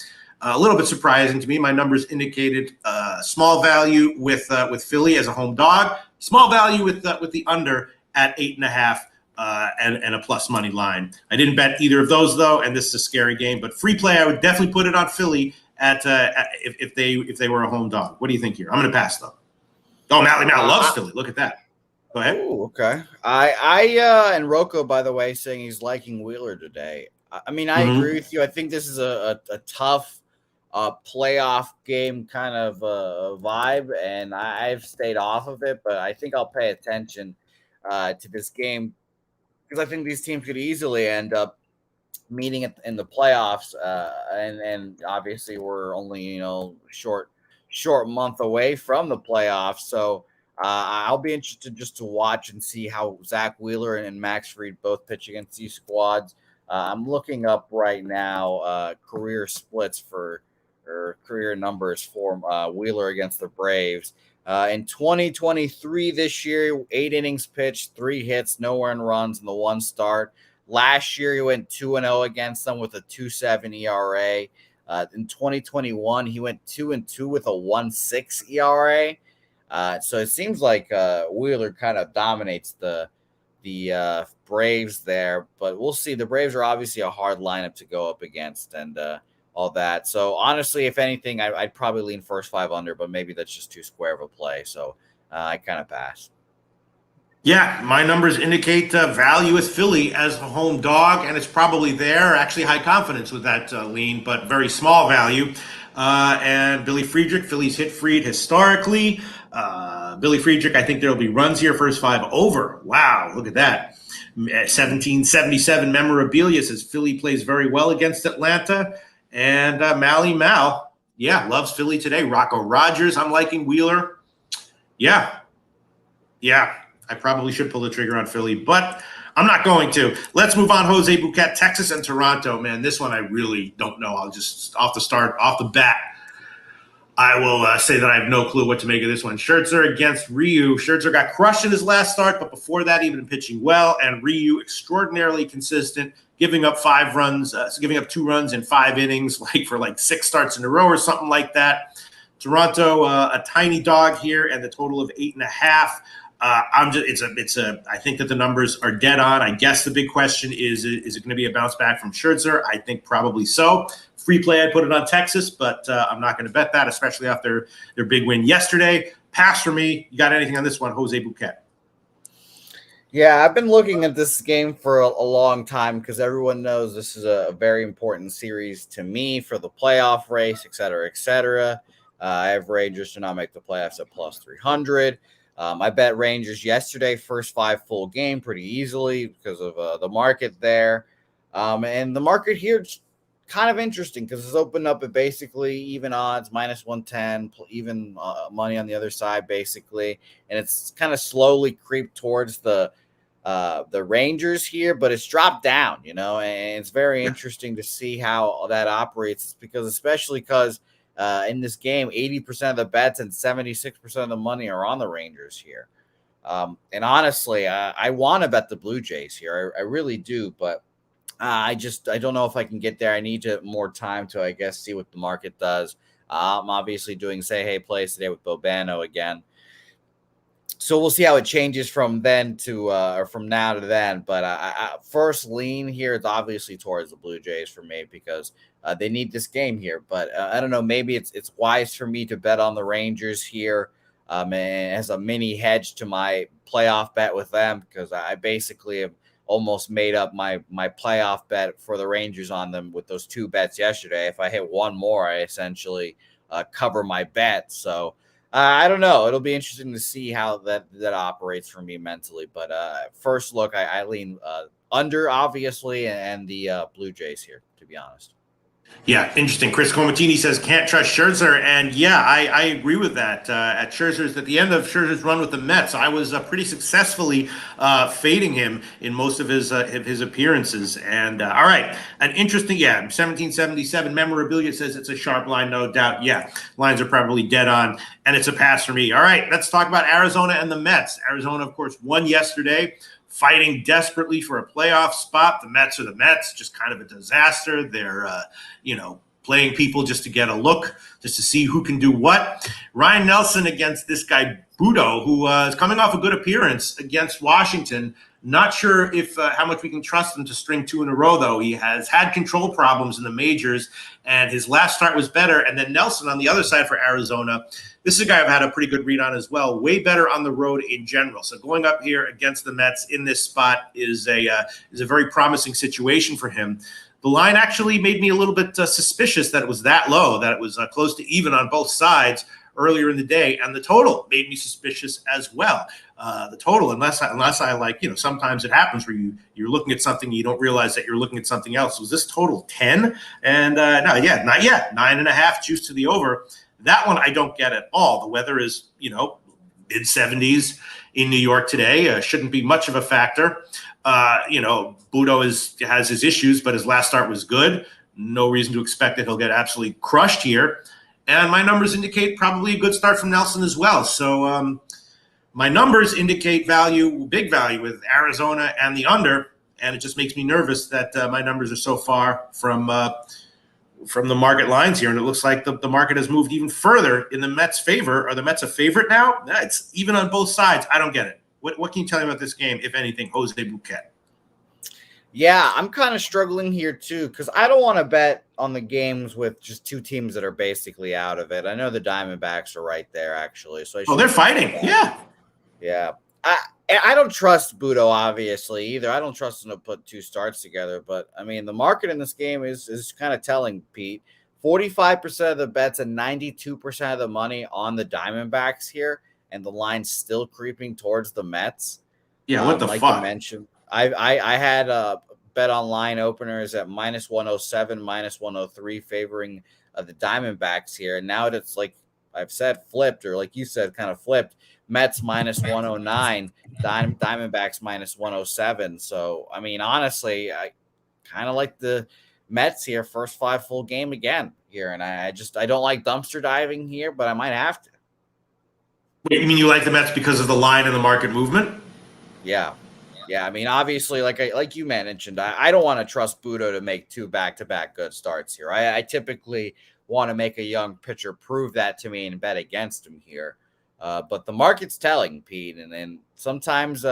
A little bit surprising to me. My numbers indicated small value with Philly as a home dog, small value with the under at 8.5 and a plus money line. I didn't bet either of those though, and this is a scary game. But free play, I would definitely put it on Philly if they were a home dog. What do you think here? I'm going to pass though. Oh, Mally loves Philly. Look at that. Go ahead. Ooh, okay. I and Rocco, by the way, saying he's liking Wheeler today. I mean, I agree with you. I think this is a tough playoff game kind of vibe, and I've stayed off of it, but I think I'll pay attention to this game because I think these teams could easily end up meeting in the playoffs, and obviously we're only short month away from the playoffs, so I'll be interested just to watch and see how Zach Wheeler and Max Fried both pitch against these squads. I'm looking up right now career splits or career numbers for Wheeler against the Braves. In 2023, this year, 8 innings pitched, 3 hits, no earned runs, and the 1 start. Last year, he went 2-0 against them with a 2.7 ERA. In 2021, he went 2-2 with a 1.6 ERA. So it seems like Wheeler kind of dominates the Braves there, but we'll see. The Braves are obviously a hard lineup to go up against, and all that. So honestly, if anything, I'd probably lean first 5 under, but maybe that's just too square of a play. So I kind of pass. Yeah, my numbers indicate value with Philly as the home dog, and it's probably there. Actually, high confidence with that lean, but very small value. And Billy Friedrich, Phillies hit Fried historically. Billy Friedrich, I think there will be runs here, first 5 over. Wow, look at that. 1777 memorabilia says Philly plays very well against Atlanta. And Mally Mal, yeah, loves Philly today. Rocco Rogers, I'm liking Wheeler. Yeah. I probably should pull the trigger on Philly, but I'm not going to. Let's move on. Jose Bouquet, Texas and Toronto. Man, this one I really don't know. I'll just off the bat, I will say that I have no clue what to make of this one. Scherzer against Ryu. Scherzer got crushed in his last start, but before that, even pitching well. And Ryu extraordinarily consistent, giving up 2 runs in 5 innings, for 6 starts in a row or something like that. Toronto, a tiny dog here, and the total of 8.5. I think that the numbers are dead on. I guess the big question is it going to be a bounce back from Scherzer? I think probably so. Free play, I'd put it on Texas, but I'm not going to bet that, especially after their big win yesterday. Pass for me. You got anything on this one, Jose Bouquet? Yeah, I've been looking at this game for a long time because everyone knows this is a very important series to me for the playoff race, et cetera, et cetera. I have Rangers to not make the playoffs at plus 300. I bet Rangers yesterday, first 5 full game pretty easily because of the market there. And the market here is kind of interesting because it's opened up at basically even odds, minus 110, even money on the other side, basically. And it's kind of slowly creeped towards the Rangers here, but it's dropped down, and it's very interesting to see how that operates because especially because in this game, 80% of the bets and 76% of the money are on the Rangers here. And honestly, I want to bet the Blue Jays here. I really do, but I don't know if I can get there. I need more time to, I guess, see what the market does. I'm obviously doing say hey plays today with Bobano again. So we'll see how it changes from then to or from now to then. But I first lean here is obviously towards the Blue Jays for me because they need this game here. But I don't know. Maybe it's wise for me to bet on the Rangers here and as a mini hedge to my playoff bet with them because I basically have almost made up my playoff bet for the Rangers on them with those 2 bets yesterday. If I hit one more, I essentially cover my bet. So I don't know. It'll be interesting to see how that operates for me mentally. But first look, I lean under, obviously, and the Blue Jays here, to be honest. Yeah, interesting. Chris Comatini says can't trust Scherzer, and yeah, I agree with that. At the end of Scherzer's run with the Mets, I was pretty successfully fading him in most of his appearances. And all right, an interesting, 1777 memorabilia says it's a sharp line, no doubt. Yeah, lines are probably dead on, and it's a pass for me. All right, let's talk about Arizona and the Mets. Arizona, of course, won yesterday, fighting desperately for a playoff spot. The Mets are the Mets, just kind of a disaster. They're, playing people just to get a look, just to see who can do what. Ryan Nelson against this guy, Budo, who is coming off a good appearance against Washington. Not sure if how much we can trust him to string 2 in a row, though. He has had control problems in the majors, and his last start was better. And then Nelson on the other side for Arizona. This is a guy I've had a pretty good read on as well. Way better on the road in general. So going up here against the Mets in this spot is a very promising situation for him. The line actually made me a little bit suspicious that it was that low, that it was close to even on both sides earlier in the day, and the total made me suspicious as well. The total, unless I sometimes it happens where you're looking at something you don't realize that you're looking at something else. Was this total 10? And not yet. 9.5 juice to the over. That one I don't get at all. The weather is mid 70s in New York today. Shouldn't be much of a factor. Budo has his issues, but his last start was good. No reason to expect that he'll get absolutely crushed here. And my numbers indicate probably a good start from Nelson as well. So my numbers indicate big value with Arizona and the under, and it just makes me nervous that my numbers are so far from the market lines here, and it looks like the market has moved even further in the Mets' favor. Are the Mets a favorite now? It's even on both sides. I don't get it. What can you tell me about this game, if anything, Jose Bouquet? Yeah, I'm kind of struggling here too because I don't want to bet on the games with just two teams that are basically out of it. I know the Diamondbacks are right there actually, so I Oh, they're shouldn't fighting. bet. Yeah. Yeah. I don't trust Budo obviously either. I don't trust him to put two starts together, but I mean the market in this game is kind of telling, Pete. 45% of the bets and 92% of the money on the Diamondbacks here, and the line's still creeping towards the Mets. Yeah. What the Like you fuck? mentioned, I had bet online openers at minus 107, minus 103, favoring the Diamondbacks here. And now it's like I've said, flipped, or like you said, kind of flipped. Mets minus 109, Diamondbacks minus 107. So, I mean, honestly, I kind of like the Mets here, first five full game again here. And I don't like dumpster diving here, but I might have to. Wait, you mean you like the Mets because of the line and the market movement? Yeah. Yeah, I mean, obviously, like you mentioned, I don't want to trust Budo to make two back-to-back good starts here. I typically want to make a young pitcher prove that to me and bet against him here. But the market's telling, Pete, and sometimes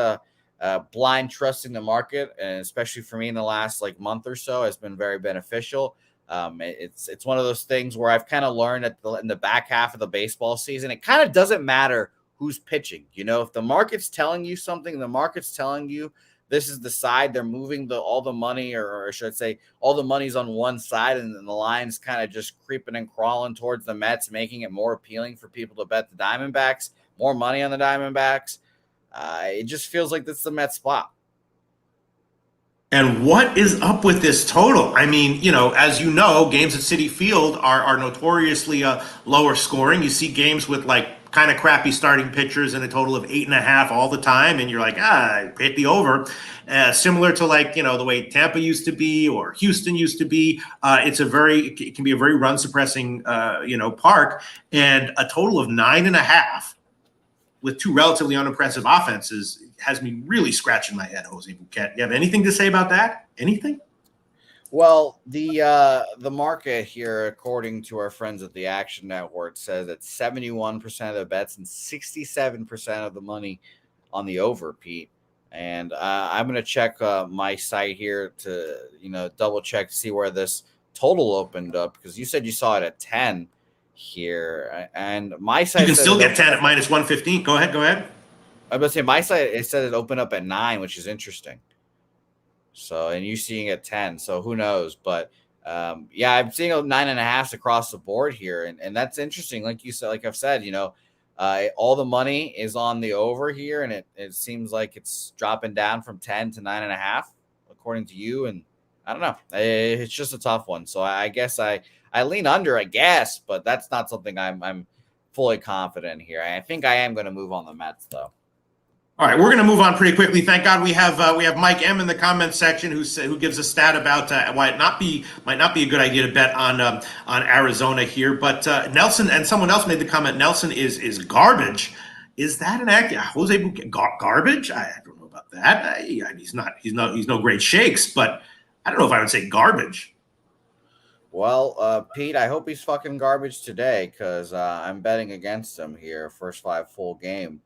blind trusting the market, and especially for me in the last like month or so, has been very beneficial. It's one of those things where I've kind of learned in the back half of the baseball season, it kind of doesn't matter who's pitching. You know, if the market's telling you something, the market's telling you this is the side they're moving all the money, or should I say all the money's on one side, and then the line's kind of just creeping and crawling towards the Mets, making it more appealing for people to bet the Diamondbacks, more money on the Diamondbacks. It just feels like this is the Mets spot. And what is up with this total? I mean, as you know, games at Citi Field are notoriously lower scoring. You see games with like kind of crappy starting pitchers and a total of 8.5 all the time, and you're like, hit the over. Similar to like the way Tampa used to be or Houston used to be. It can be a very run suppressing park, and a total of 9.5 with two relatively unimpressive offenses has me really scratching my head, Jose Bouquet. You have anything to say about that? Anything? Well, the market here, according to our friends at the Action Network, says that 71% of the bets and 67% of the money on the over, Pete. And I'm going to check my site here to double check to see where this total opened up, because you said you saw it at 10 here, and my site you can still get 10 at minus 115. Go ahead. I'm going to say my site, it said it opened up at 9, which is interesting. So, and you seeing at 10, so who knows? But yeah, I'm seeing 9.5 across the board here, and that's interesting. Like you said, like I've said, all the money is on the over here, and it seems like it's dropping down from 10 to 9.5, according to you. And I don't know, it's just a tough one. So I guess I lean under, I guess, but that's not something I'm fully confident here. I think I am going to move on the Mets though. All right, we're going to move on pretty quickly. Thank God we have Mike M in the comments section who gives a stat about why it might not be a good idea to bet on Arizona here. But Nelson, and someone else made the comment, Nelson is garbage. Is that an act? Jose Bouquet, garbage? I don't know about that. He's no great shakes, but I don't know if I would say garbage. Well, Pete, I hope he's fucking garbage today, because I'm betting against him here. First five full game.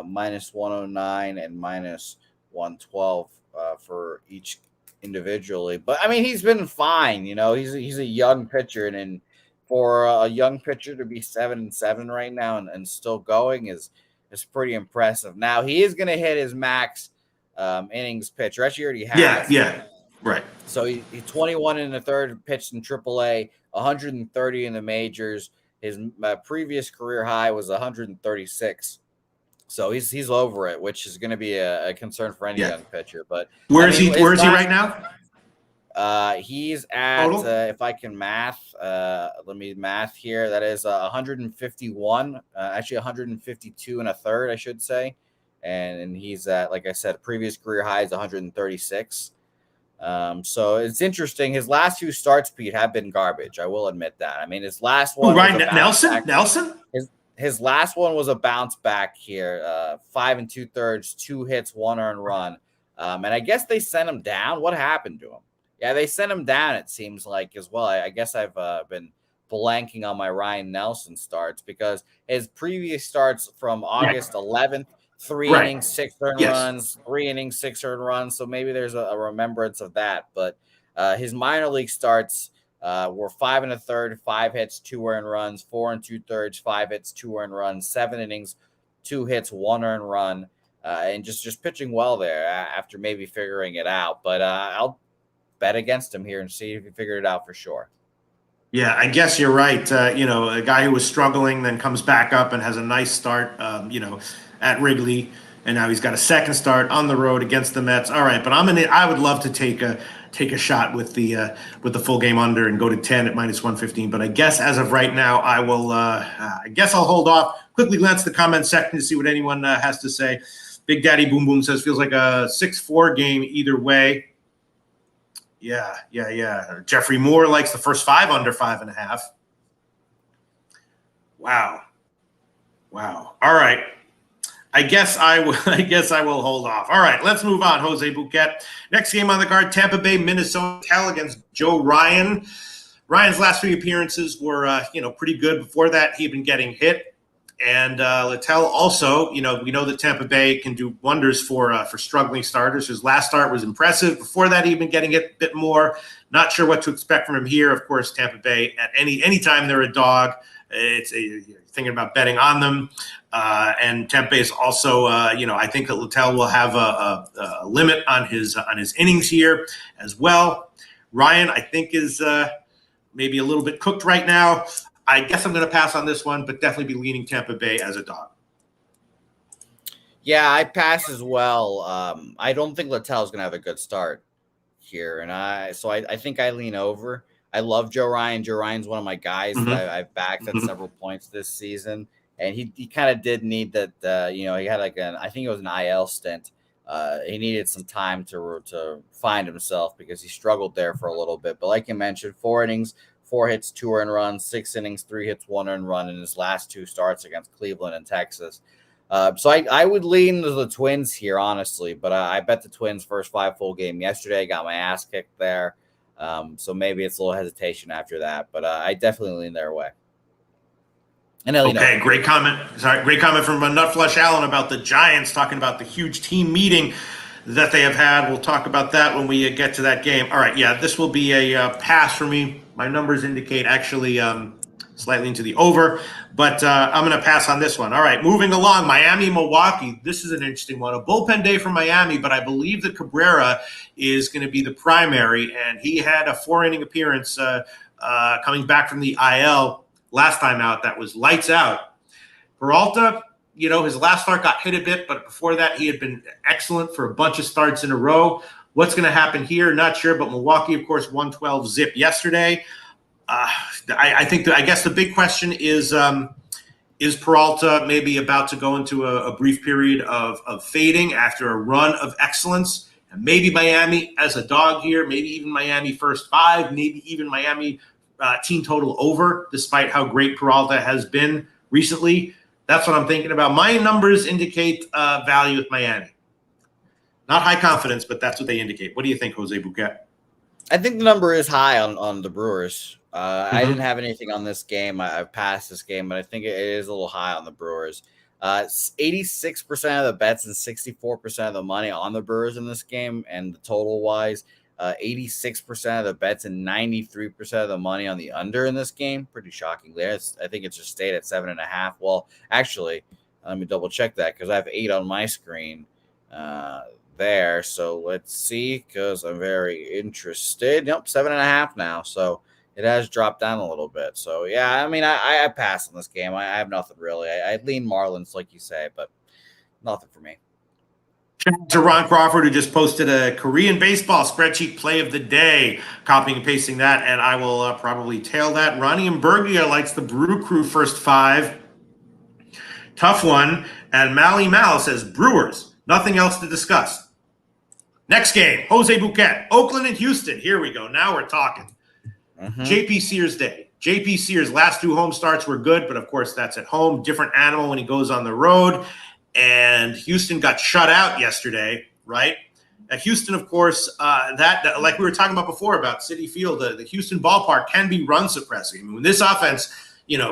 Minus 109 and minus 112 for each individually. But I mean, he's been fine. He's a young pitcher, and for a young pitcher to be 7-7 right now and still going is pretty impressive. Now he is going to hit his max innings pitch. Actually, already has. Yeah, right. So he 21 in the third, pitched in AAA, 130 in the majors. His previous career high was 136. So he's over it, which is going to be a concern for any young pitcher. But where is he right now? He's at if I can math, let me math here. That is 151, actually 152 and a third, I should say. And he's at, like I said, previous career high is 136. So it's interesting. His last few starts, Pete, have been garbage. I will admit that. I mean, his last one. Ryan Nelson. His last one was a bounce back here, 5 2/3, 2 hits, 1 earned run. And I guess they sent him down. What happened to him? Yeah, they sent him down, it seems like, as well. I guess I've been blanking on my Ryan Nelson starts, because his previous starts from August 11th 3 Right. innings, 6 earned Yes. runs, 3 innings, 6 earned runs. So maybe there's a remembrance of that. But his minor league starts were 5 1/3, 5 hits, 2 earned runs, 4 2/3, 5 hits, 2 earned runs, 7 innings, 2 hits, 1 earned run, and just pitching well there after maybe figuring it out. But I'll bet against him here and see if he figured it out for sure. Yeah, I guess you're right. A guy who was struggling then comes back up and has a nice start, at Wrigley, and now he's got a second start on the road against the Mets. All right, but I would love to take a shot with the full game under and go to 10 at -115. But I guess as of right now, I will. I guess I'll hold off. Quickly glance the comment section to see what anyone has to say. Big Daddy Boom Boom says feels like a 6-4 game either way. Yeah. Jeffrey Moore likes the first 5 under 5.5. Wow. All right. I guess I will hold off. All right, let's move on. Jose Bouquet. Next game on the card: Tampa Bay, Minnesota against Joe Ryan. Ryan's last 3 appearances were pretty good. Before that, he'd been getting hit. And Littell also, we know that Tampa Bay can do wonders for struggling starters. His last start was impressive. Before that, he'd been getting it a bit more. Not sure what to expect from him here. Of course, Tampa Bay, at any time they're a dog, thinking about betting on them. And Tampa Bay is also, I think that Littell will have a limit on his innings here as well. Ryan, I think, is maybe a little bit cooked right now. I guess I'm going to pass on this one, but definitely be leaning Tampa Bay as a dog. Yeah, I pass as well. I don't think Littell's going to have a good start here, and I think I lean over. I love Joe Ryan. Joe Ryan's one of my guys that I've backed at several points this season, and he kind of did need that. He had I think it was an IL stint. He needed some time to find himself because he struggled there for a little bit. But like you mentioned, 4 innings, 4 hits, 2 earned runs, 6 innings, 3 hits, 1 earned run in his last 2 starts against Cleveland and Texas. So I would lean to the Twins here, honestly, but I bet the Twins first 5 full game yesterday. Got my ass kicked there. So maybe it's a little hesitation after that, but I definitely lean their way. And okay, great comment. Great comment from Nutflush Allen about the Giants, talking about the huge team meeting that they have had. We'll talk about that when we get to that game. All right, yeah, this will be a pass for me. My numbers indicate actually slightly into the over, but I'm going to pass on this one. All right, moving along, Miami, Milwaukee. This is an interesting one. A bullpen day for Miami, but I believe that Cabrera is going to be the primary, and he had a 4-inning appearance coming back from the IL last time out. That was lights out. Peralta, his last start got hit a bit, but before that, he had been excellent for a bunch of starts in a row. What's going to happen here? Not sure, but Milwaukee, of course, 112 zip yesterday. I guess the big question is Peralta maybe about to go into a brief period of fading after a run of excellence? And maybe Miami as a dog here, maybe even Miami first 5, maybe even Miami team total over, despite how great Peralta has been recently. That's what I'm thinking about. My numbers indicate value with Miami. Not high confidence, but that's what they indicate. What do you think, Jose Bouquet? I think the number is high on the Brewers. I didn't have anything on this game. I've passed this game, but I think it is a little high on the Brewers. 86% of the bets and 64% of the money on the Brewers in this game, and the total-wise, 86% of the bets and 93% of the money on the under in this game. Pretty shocking there. I think it just stayed at 7.5. Well, actually, let me double-check that because I have 8 on my screen there. So let's see, because I'm very interested. Nope, 7.5 now. So it has dropped down a little bit. So yeah, I mean, I pass on this game. I have nothing really. I lean Marlins, like you say, but nothing for me. Shout out to Ron Crawford, who just posted a Korean baseball spreadsheet play of the day, copying and pasting that, and I will probably tail that. Ronnie Imburgia likes the Brew Crew first 5. Tough one. And Mally Mal says Brewers. Nothing else to discuss. Next game, Jose Bouquet, Oakland and Houston. Here we go. Now we're talking. JP Sears Day. JP Sears' last 2 home starts were good, but of course that's at home. Different animal when he goes on the road. And Houston got shut out yesterday, right? Houston, of course, that like we were talking about before about Citi Field, the Houston ballpark can be run suppressing. I mean, when this offense,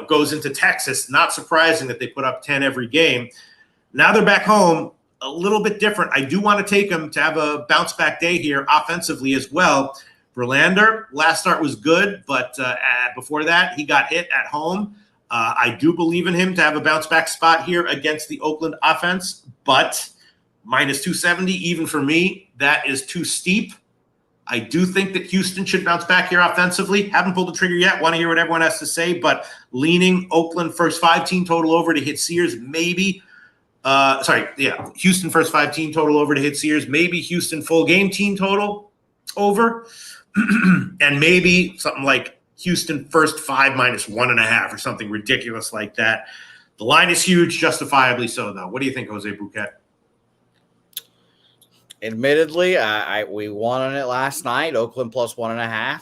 goes into Texas, not surprising that they put up 10 every game. Now they're back home, a little bit different. I do want to take them to have a bounce back day here offensively as well. Verlander, last start was good, but before that, he got hit at home. I do believe in him to have a bounce back spot here against the Oakland offense, but minus 270, even for me, that is too steep. I do think that Houston should bounce back here offensively. Haven't pulled the trigger yet. Want to hear what everyone has to say, but leaning Oakland first 5 team total over to hit Sears, maybe. Houston first 5 team total over to hit Sears, maybe Houston full game team total over, and maybe something like Houston first 5 minus 1.5 or something ridiculous like that. The line is huge, justifiably so, though. What do you think, Jose Bouquet? Admittedly, we won on it last night. Oakland plus 1.5.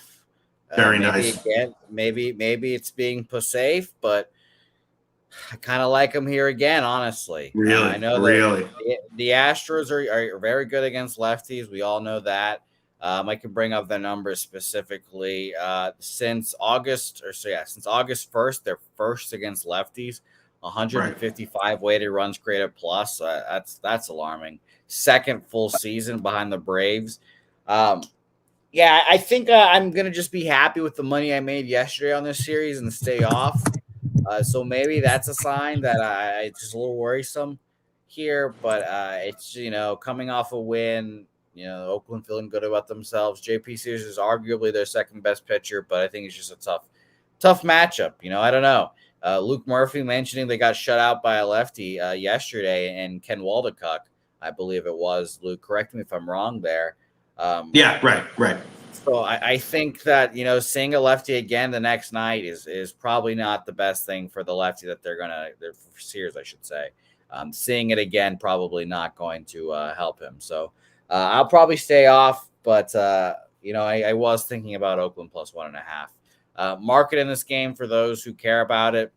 Very nice. Again, maybe it's being safe, but I kind of like them here again, honestly. Really? I know the Astros are very good against lefties. We all know that. I can bring up the numbers specifically. Since August 1st, they're first against lefties. 155 weighted runs created plus. That's alarming. Second full season behind the Braves. I think I'm going to just be happy with the money I made yesterday on this series and stay off. So maybe that's a sign that it's just a little worrisome here. But it's, coming off a win, Oakland feeling good about themselves. JP Sears is arguably their second best pitcher, but I think it's just a tough matchup. I don't know. Luke Murphy mentioning they got shut out by a lefty yesterday, and Ken Waldekuck, I believe it was. Luke, correct me if I'm wrong there. Right. So I think that, seeing a lefty again the next night is probably not the best thing for the lefty that they're for Sears, I should say. Seeing it again, probably not going to help him. So I'll probably stay off, but I was thinking about Oakland plus 1.5. Market in this game for those who care about it.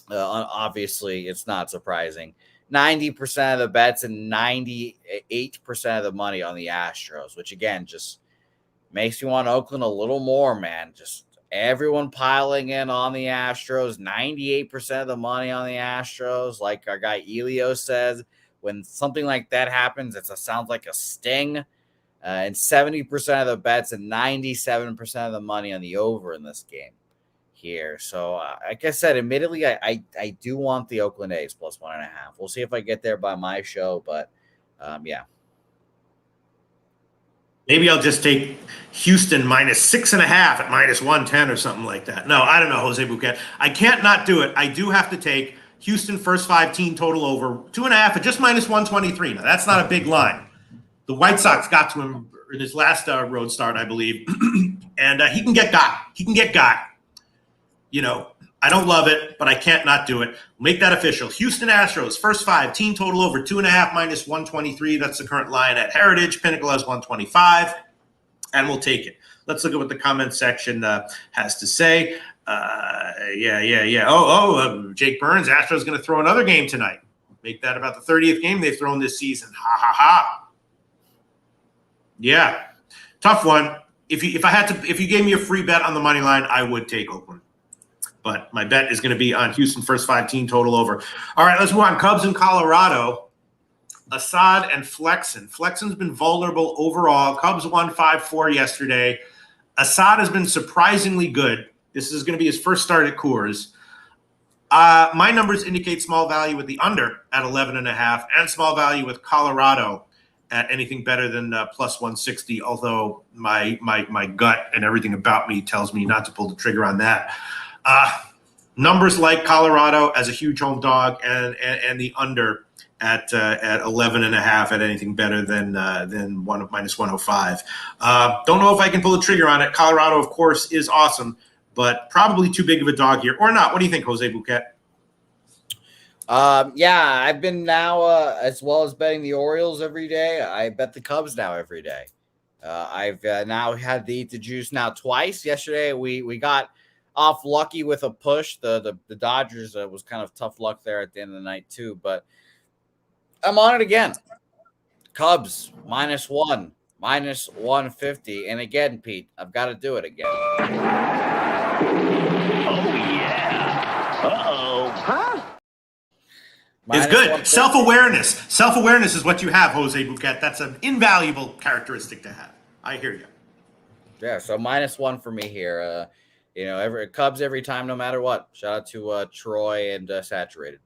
Obviously, it's not surprising. 90% of the bets and 98% of the money on the Astros, which again just makes me want Oakland a little more, man. Just everyone piling in on the Astros. 98% of the money on the Astros. Like our guy Elio says, when something like that happens, it sounds like a sting. And 70% of the bets and 97% of the money on the over in this game here. So, like I said, admittedly, I do want the Oakland A's plus 1.5. We'll see if I get there by my show, but yeah. Maybe I'll just take Houston minus 6.5 at minus 110 or something like that. No, I don't know, Jose Bouquet. I can't not do it. I do have to take Houston first 5 team total over 2.5 at just minus 123. Now, that's not a big line. The White Sox got to him in his last road start, I believe, and he can get got. He can get got. I don't love it, but I can't not do it. Make that official. Houston Astros, first 5, team total over 2.5 minus 123. That's the current line at Heritage. Pinnacle has 125, and we'll take it. Let's look at what the comment section has to say. Jake Burns, Astros going to throw another game tonight. Make that about the 30th game they've thrown this season. Ha, ha, ha. Yeah, tough one. If you gave me a free bet on the money line, I would take Oakland. But my bet is going to be on Houston first 5 team total over. All right, let's move on. Cubs in Colorado. Assad and Flexen. Flexen's been vulnerable overall. Cubs won 5-4 yesterday. Assad has been surprisingly good. This is going to be his first start at Coors. My numbers indicate small value with the under at 11.5 and small value with Colorado at anything better than plus 160, although my gut and everything about me tells me not to pull the trigger on that. Numbers like Colorado as a huge home dog and the under at 11.5 at anything better than minus 105. Don't know if I can pull the trigger on it. Colorado, of course, is awesome, but probably too big of a dog here, or not. What do you think, Jose Bouquet? I've been now, as well as betting the Orioles every day, I bet the Cubs now every day. I've now had the eat the juice now twice. Yesterday, we got off lucky with a push. The Dodgers was kind of tough luck there at the end of the night too, but I'm on it again. Cubs -1, minus 150. And again, Pete, I've got to do it again. Oh, yeah. Uh-oh. Huh? It's Minus good. 150. Self-awareness. Self-awareness is what you have, Jose Bouquet. That's an invaluable characteristic to have. I hear you. Yeah, so -1 for me here. Every Cubs every time, no matter what. Shout out to Troy and Saturated.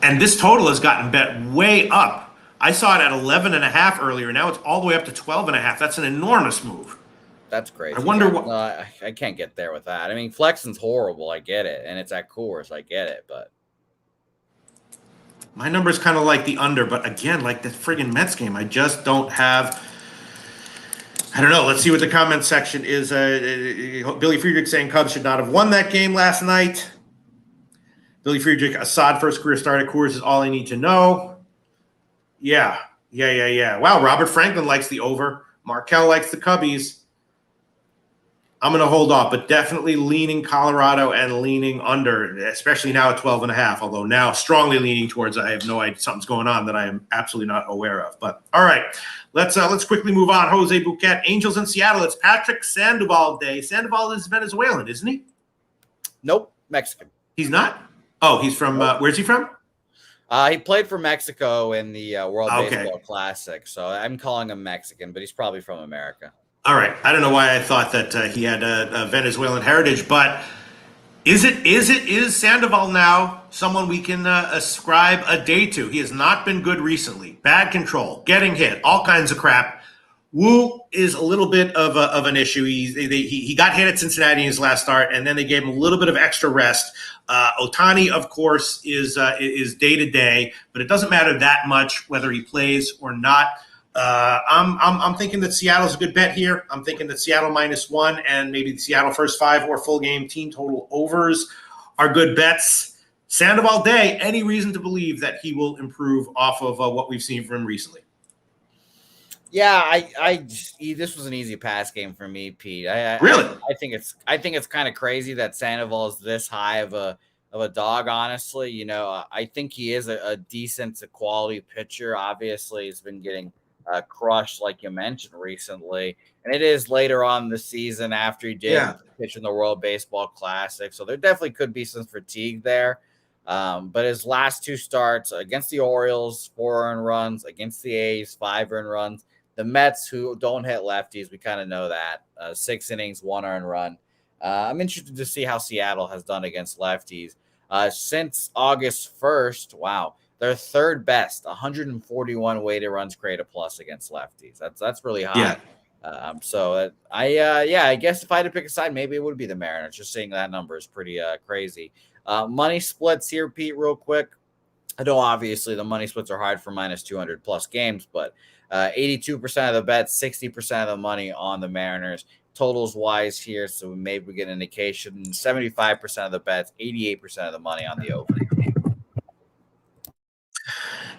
And this total has gotten bet way up. I saw it at 11.5 earlier. Now it's all the way up to 12.5. That's an enormous move. That's crazy. I wonder what. No, I can't get there with that. I mean, flexing's horrible. I get it, and it's at Coors. I get it, but My number is kind of like the under, but again, like the friggin' Mets game, I just don't have. I don't know. Let's see what the comment section is. Billy Friedrich saying Cubs should not have won that game last night. Billy Friedrich, Assad first career start at Coors is all I need to know. Yeah. Wow, Robert Franklin likes the over. Markel likes the Cubbies. I'm going to hold off, but definitely leaning Colorado and leaning under, especially now at 12.5, although now strongly leaning towards I have no idea something's going on that I am absolutely not aware of. But all right, let's quickly move on. Jose Bouquet, Angels in Seattle. It's Patrick Sandoval Day. Sandoval is Venezuelan, isn't he? nope, Mexican. He's not? Oh, he's from where's he from? He played for Mexico in the World Baseball Classic, so I'm calling him Mexican, but he's probably from America. All right. I don't know why I thought that he had a Venezuelan heritage, but is Sandoval now someone we can ascribe a day to? He has not been good recently. Bad control, getting hit, all kinds of crap. Wu is a little bit of an issue. He got hit at Cincinnati in his last start, and then they gave him a little bit of extra rest. Ohtani, of course, is day to day, but it doesn't matter that much whether he plays or not. I'm thinking that Seattle's a good bet here. I'm thinking that Seattle -1 and maybe the Seattle first 5 or full game team total overs are good bets. Sandoval Day, any reason to believe that he will improve off of what we've seen from him recently? Yeah, this was an easy pass game for me, Pete. Really? I think it's kind of crazy that Sandoval is this high of a dog. Honestly, I think he is a decent to quality pitcher. Obviously, he's been getting crushed, like you mentioned recently, and it is later on in the season after he did pitch in the World Baseball Classic, so there definitely could be some fatigue there. But his last 2 starts against the Orioles, 4 earned runs, against the A's, 5 earned runs. The Mets, who don't hit lefties, we kind of know that. 6 innings, 1 earned run. I'm interested to see how Seattle has done against lefties. Since August 1st, wow, they're third best, 141 weighted runs created plus against lefties. That's really high. Yeah. I guess if I had to pick a side, maybe it would be the Mariners. Just seeing that number is pretty crazy. Money splits here, Pete, real quick. I know obviously the money splits are hard for -200 plus games, but 82% of the bets, 60% of the money on the Mariners. Totals wise here, so maybe we get an indication. 75% of the bets, 88% of the money on the over.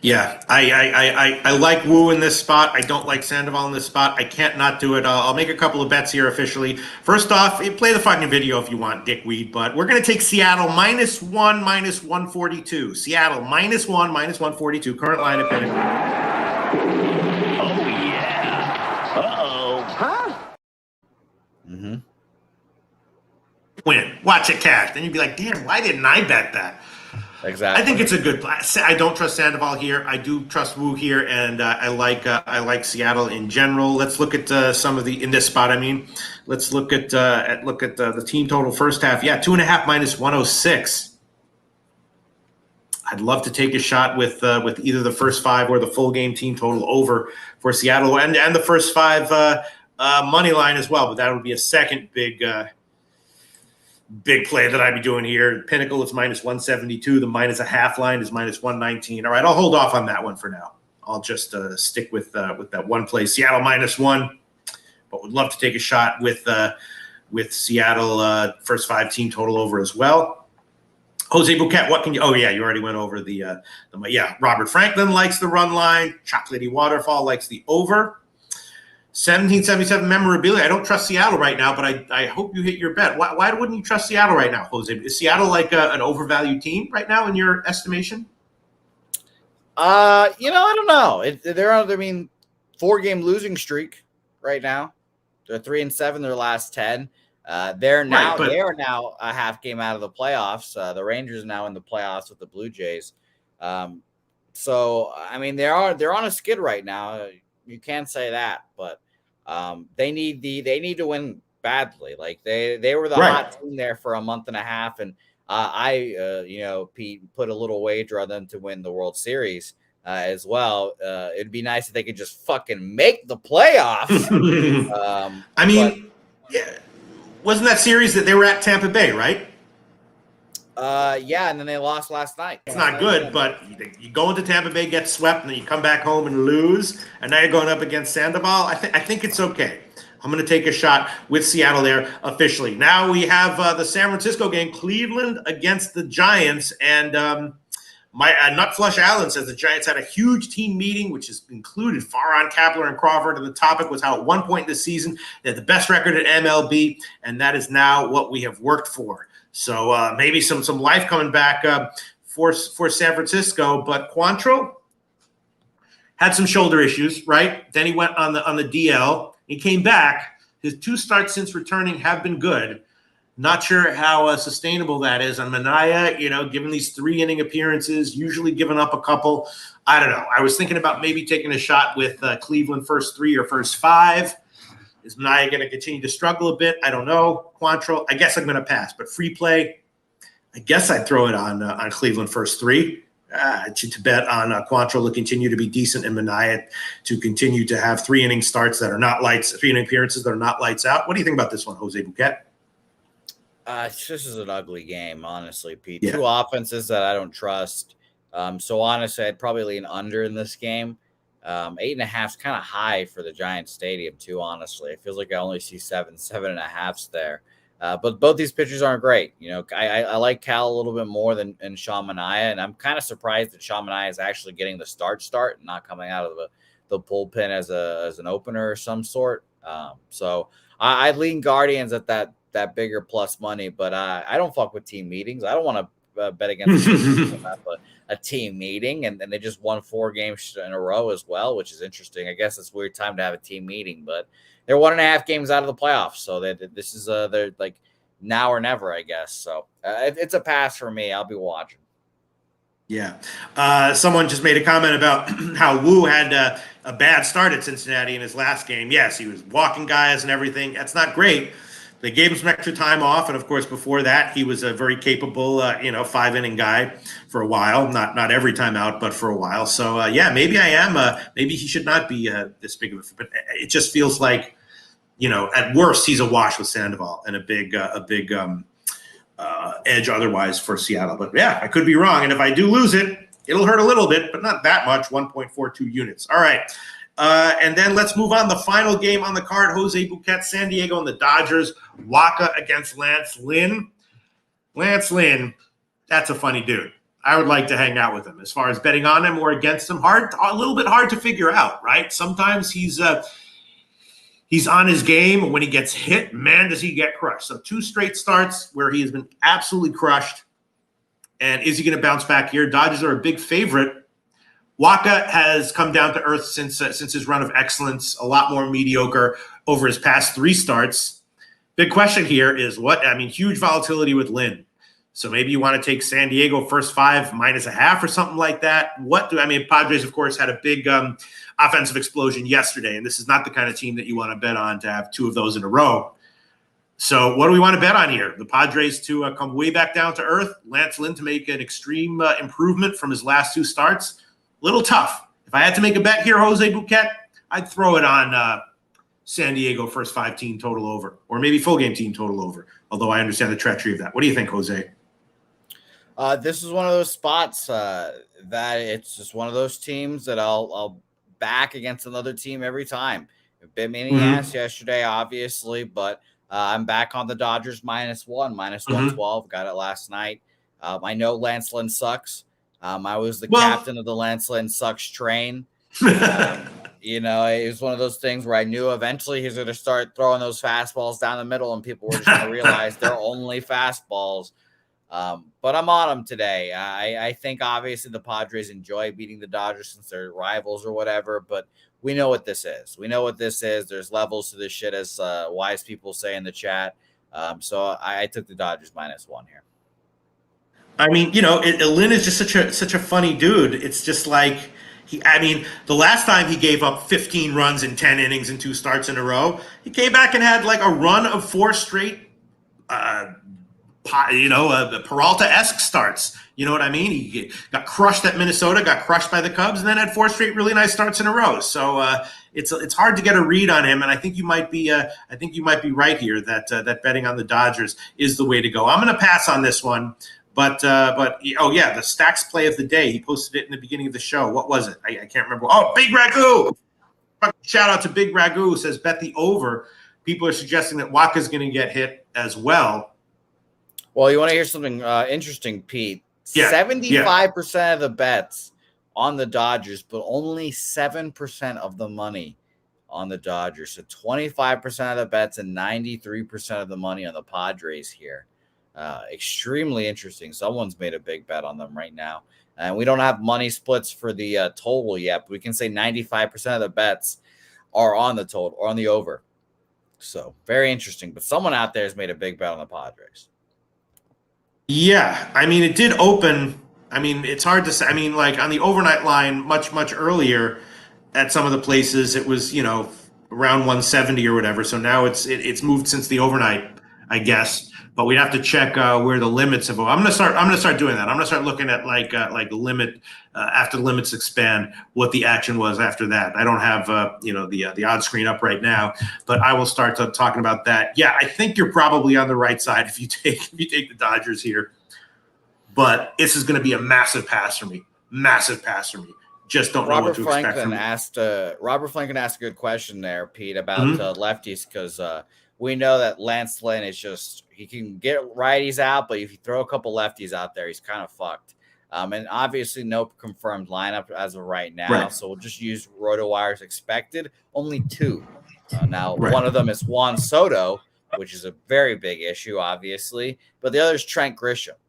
Yeah, I like Wu in this spot. I don't like Sandoval in this spot. I can't not do it. I'll make a couple of bets here officially. First off, play the fucking video if you want, dickweed. But we're going to take Seattle -1, -142. Seattle -1, -142. Current line at Pinnacle. Oh, yeah. Uh-oh. Huh? Mm-hmm. Win. Watch it cash. Then you'd be like, damn, why didn't I bet that? Exactly. I think it's a good play. I don't trust Sandoval here. I do trust Wu here, and I like Seattle in general. Let's look at some of the in this spot. I mean, let's look at the team total first half. Yeah, 2.5 -106. I'd love to take a shot with either the first 5 or the full game team total over for Seattle, and the first 5 money line as well. But that would be a second big play that I'd be doing here. Pinnacle is -172. The -0.5 line is -119. All right, I'll hold off on that one for now. I'll just stick with that one play. Seattle -1, but would love to take a shot with Seattle first 5 team total over as well. Jose Bouquet, what can you? Oh yeah, you already went over the Robert Franklin likes the run line. Chocolatey Waterfall likes the over. 1777 memorabilia. I don't trust Seattle right now, but I hope you hit your bet. Why wouldn't you trust Seattle right now, Jose? Is Seattle like an overvalued team right now in your estimation? I don't know. They're on, 4-game losing streak right now. They're 3-7 their last 10. They are Right, but now a half game out of the playoffs. The Rangers are now in the playoffs with the Blue Jays. So I mean they're on a skid right now. You can't say that, but they need to win badly. Like they were the right. hot team there for a month and a half, and Pete put a little wager on them to win the World Series as well. It'd be nice if they could just fucking make the playoffs. I mean, yeah, wasn't that series that they were at Tampa Bay, right? Yeah, and then they lost last night. It's not good, but you go into Tampa Bay, get swept, and then you come back home and lose, and now you're going up against Sandoval. I think it's okay. I'm going to take a shot with Seattle there officially. Now we have the San Francisco game, Cleveland against the Giants, and my Nut Flush Allen says the Giants had a huge team meeting, which has included Farhan, Kapler, and Crawford, and the topic was how at one point in the season they had the best record at MLB, and that is now what we have worked for. So maybe some life coming back for San Francisco, but Quantrill had some shoulder issues, right? Then he went on the DL. He came back. His 2 starts since returning have been good. Not sure how sustainable that is. On Manaea, given these 3-inning appearances, usually giving up a couple. I don't know. I was thinking about maybe taking a shot with Cleveland first 3 or first 5. Is Manaea going to continue to struggle a bit? I don't know. Quantrill, I guess I'm going to pass. But free play, I guess I'd throw it on Cleveland first 3 to bet on Quantrill to continue to be decent and Manaea to continue to have 3-inning starts that are not 3-inning appearances that are not lights out. What do you think about this one, Jose Bouquet? This is an ugly game, honestly, Pete. Yeah. 2 offenses that I don't trust. So honestly, I'd probably lean under in this game. 8.5 is kind of high for the Giants Stadium, too, honestly. It feels like I only see 7.5s there. But both these pitchers aren't great. I like Cal a little bit more than Sean Manaea, and I'm kind of surprised that Sean Manaea is actually getting the start and not coming out of the bullpen as an opener of some sort. So I'd lean Guardians at that bigger plus money, but I don't fuck with team meetings. I don't want to bet against a team meeting, and they just won 4 games in a row as well, which is interesting. I guess it's a weird time to have a team meeting, but they're 1.5 games out of the playoffs, so this is they're like now or never, I guess. So it's a pass for me. I'll be watching. Yeah. Someone just made a comment about how Wu had a bad start at Cincinnati in his last game. Yes, he was walking guys and everything. That's not great. They gave him some extra time off, and of course, before that, he was a very capable, 5-inning guy for a while. Not every time out, but for a while. So, maybe I am. Maybe he should not be this big of a. But it just feels like, at worst, he's a wash with Sandoval and a big edge otherwise for Seattle. But yeah, I could be wrong, and if I do lose it, it'll hurt a little bit, but not that much. 1.42 units. All right. And then let's move on. The final game on the card, Jose Bouquet, San Diego and the Dodgers. Waka against Lance Lynn. Lance Lynn, that's a funny dude. I would like to hang out with him. As far as betting on him or against him, a little bit hard to figure out, right? Sometimes he's on his game. When he gets hit, man, does he get crushed. So 2 straight starts where he has been absolutely crushed. And is he going to bounce back here? Dodgers are a big favorite. Waka has come down to earth since his run of excellence, a lot more mediocre over his past 3 starts. Big question here is huge volatility with Lynn. So maybe you want to take San Diego first 5 -0.5 or something like that. Padres, of course, had a big offensive explosion yesterday, and this is not the kind of team that you want to bet on to have 2 of those in a row. So what do we want to bet on here? The Padres to come way back down to earth, Lance Lynn to make an extreme improvement from his last 2 starts. Little tough. If I had to make a bet here, Jose Bouquet, I'd throw it on San Diego first 5 team total over, or maybe full game team total over, although I understand the treachery of that. What do you think, Jose? This is one of those spots that it's just one of those teams that I'll back against another team every time. A bit meaning ass yesterday, obviously, but I'm back on the Dodgers -1, -112. Got it last night. I know Lance Lynn sucks. I was the captain of the Lance Lynn sucks train. It was one of those things where I knew eventually he's going to start throwing those fastballs down the middle, and people were just going to realize they're only fastballs. But I'm on them today. I think obviously the Padres enjoy beating the Dodgers since they're rivals or whatever, but we know what this is. There's levels to this shit, as wise people say in the chat. So I took the Dodgers -1 here. I mean, Lynn is just such a funny dude. It's just like the last time he gave up 15 runs in 10 innings and 2 starts in a row, he came back and had like a run of 4 straight, Peralta-esque starts. You know what I mean? He got crushed at Minnesota, got crushed by the Cubs, and then had 4 straight really nice starts in a row. So it's hard to get a read on him, and I think you might be right here that betting on the Dodgers is the way to go. I'm going to pass on this one. But oh yeah, the Stacks play of the day. He posted it in the beginning of the show. What was it? I can't remember. Oh, Big Ragu! Shout out to Big Ragu, who says bet the over. People are suggesting that Waka's going to get hit as well. Well, you want to hear something interesting, Pete? Yeah. 75% of the bets on the Dodgers, but only 7% of the money on the Dodgers. So 25% of the bets and 93% of the money on the Padres here. Extremely interesting. Someone's made a big bet on them right now. And we don't have money splits for the total yet, but we can say 95% of the bets are on the total or on the over. So very interesting. But someone out there has made a big bet on the Padres. Yeah. I mean, it did open. I mean, it's hard to say. I mean, like on the overnight line much, much earlier at some of the places, it was, around 170 or whatever. So now it's moved since the overnight, I guess. But we'd have to check where the limits of. I'm gonna start doing that. I'm gonna start looking at like the limit after the limits expand, what the action was after that. I don't have the odds screen up right now, but I will start talking about that. Yeah, I think you're probably on the right side if you take the Dodgers here, but this is going to be a massive pass for me. Massive pass for me. Just don't know what to expect from me. Robert Franklin asked a good question there, Pete, about lefties because. We know that Lance Lynn is he can get righties out, but if you throw a couple lefties out there, he's kind of fucked. And obviously no confirmed lineup as of right now. Right. So we'll just use RotoWire's expected. Only 2. One of them is Juan Soto, which is a very big issue, obviously. But the other is Trent Grisham.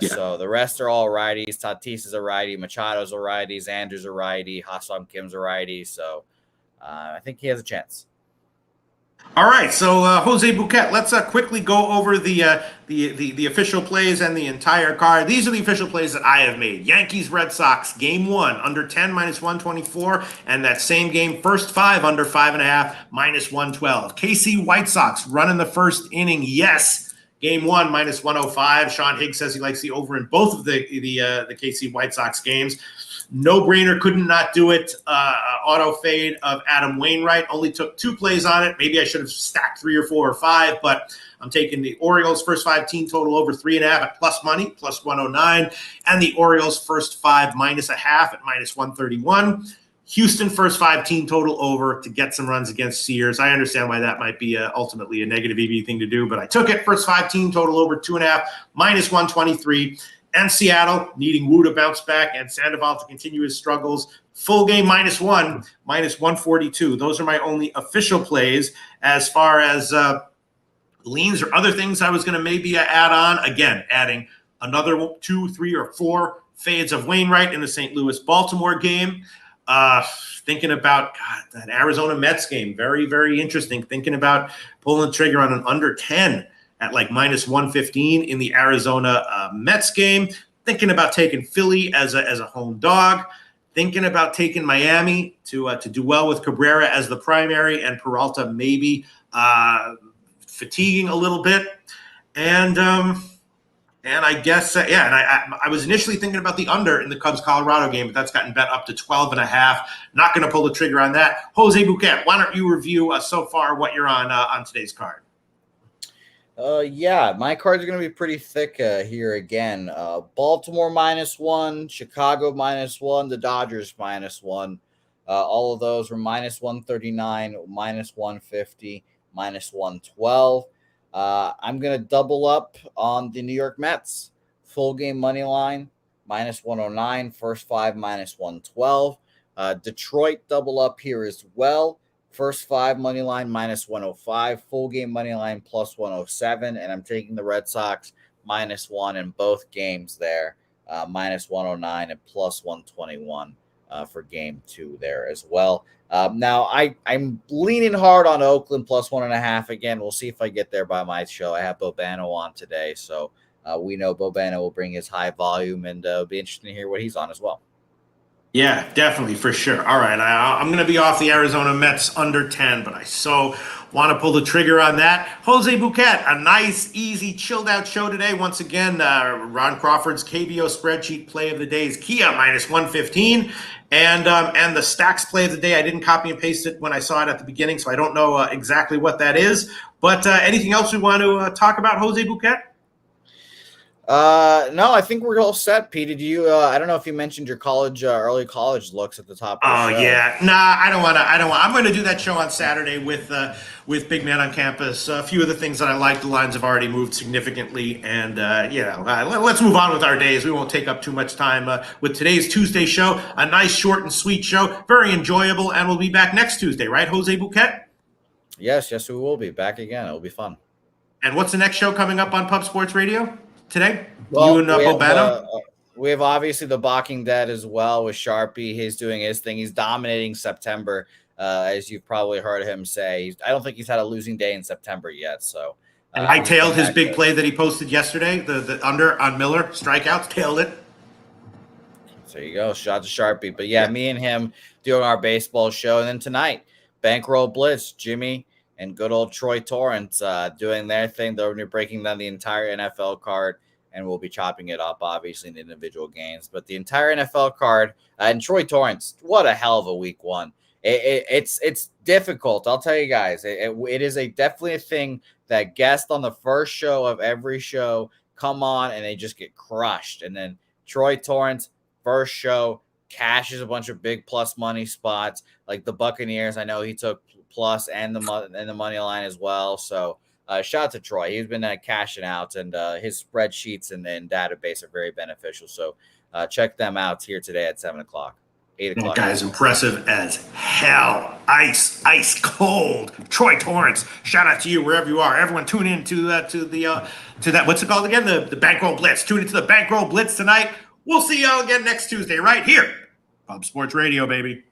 So the rest are all righties. Tatis is a righty. Machado's a righty. Xander's a righty. Ha-Seong Kim's a righty. So I think he has a chance. All right, so Jose Bouquet, let's quickly go over the official plays and the entire card. These are the official plays that I have made. Yankees, Red Sox, Game 1, under 10, -124, and that same game, first 5, under 5.5, -112. KC White Sox, run in the first inning, yes. Game 1, -105. Sean Higgs says he likes the over in both of the KC White Sox games. No brainer, couldn't not do it. Auto fade of Adam Wainwright. Only took 2 plays on it. Maybe I should have stacked 3 or 4 or 5, but I'm taking the Orioles first 5 team total over 3.5 at plus money, plus 109, and the Orioles first 5 -0.5 at -131. Houston first 5 team total over to get some runs against Sears. I understand why that might be ultimately a negative EV thing to do, but I took it. First 5 team total over 2.5, -123. And Seattle needing Wu to bounce back and Sandoval to continue his struggles. Full game -1, -142. Those are my only official plays. As far as leans or other things I was going to maybe add on, again, adding another 2, 3, or 4 fades of Wainwright in the St. Louis-Baltimore game. Thinking about that Arizona Mets game. Very, very interesting. Thinking about pulling the trigger on an under 10 at like -115 in the Arizona Mets game. Thinking about taking Philly as a home dog. Thinking about taking Miami to do well with Cabrera as the primary and Peralta maybe fatiguing a little bit. And I guess, and I was initially thinking about the under in the Cubs-Colorado game, but that's gotten bet up to 12.5. Not going to pull the trigger on that. Jose Bouquet, why don't you review so far what you're on today's card? My cards are going to be pretty thick here again. Baltimore -1, Chicago -1, the Dodgers -1. All of those were -139, -150, -112. I'm going to double up on the New York Mets. Full game money line, -109, first 5, -112. Detroit double up here as well. First 5 money line -105, full game money line +107, and I'm taking the Red Sox -1 in both games there, -109 and +121 for game 2 there as well. Now, I'm leaning hard on Oakland plus 1.5 again. We'll see if I get there by my show. I have Bobano on today, so we know Bobano will bring his high volume, and it'll be interesting to hear what he's on as well. Yeah, definitely, for sure. All right, I'm going to be off the Arizona Mets under 10, but I so want to pull the trigger on that. Jose Bouquet, a nice, easy, chilled-out show today. Once again, Ron Crawford's KBO spreadsheet play of the day is Kia minus 115, and the Stacks play of the day, I didn't copy and paste it when I saw it at the beginning, so I don't know exactly what that is. But anything else we want to talk about Jose Bouquet? No, I think we're all set, Pete. Did you, I don't know if you mentioned your early college looks at the top of the show. Yeah. Nah, I don't want. I'm going to do that show on Saturday with Big Man on Campus. A few of the things that I like, the lines have already moved significantly. And, let's move on with our days. We won't take up too much time with today's Tuesday show. A nice, short and sweet show. Very enjoyable. And we'll be back next Tuesday, right, Jose Bouquet? Yes, we will be back again. It'll be fun. And what's the next show coming up on Pub Sports Radio today? Well, you and Bobano? We have obviously the Balking Dead as well with Sharpie. He's doing his thing. He's dominating September, as you've probably heard him say. I don't think he's had a losing day in September yet. So, and I tailed his big play that he posted yesterday, the under on Miller strikeouts. Tailed it. There you go. Shout out to Sharpie. But yeah, me and him doing our baseball show, and then tonight, Bankroll Blitz, Jimmy and good old Troy Torrance doing their thing. They're breaking down the entire NFL card. And we'll be chopping it up, obviously, in individual games. But the entire NFL card, and Troy Torrance, what a hell of a week 1. It's difficult. I'll tell you guys, it is definitely a thing that guests on the first show of every show come on and they just get crushed. And then Troy Torrance, first show, cashes a bunch of big plus money spots. Like the Buccaneers, I know he took plus and the money line as well. So, shout out to Troy. He's been cashing out, and his spreadsheets and database are very beneficial. So check them out here today at 7 o'clock, 8 o'clock. That guy is impressive as hell. Ice cold. Troy Torrance. Shout out to you wherever you are. Everyone tune in to that. What's it called again? The Bankroll Blitz. Tune into the Bankroll Blitz tonight. We'll see y'all again next Tuesday right here. Pub Sports Radio, baby.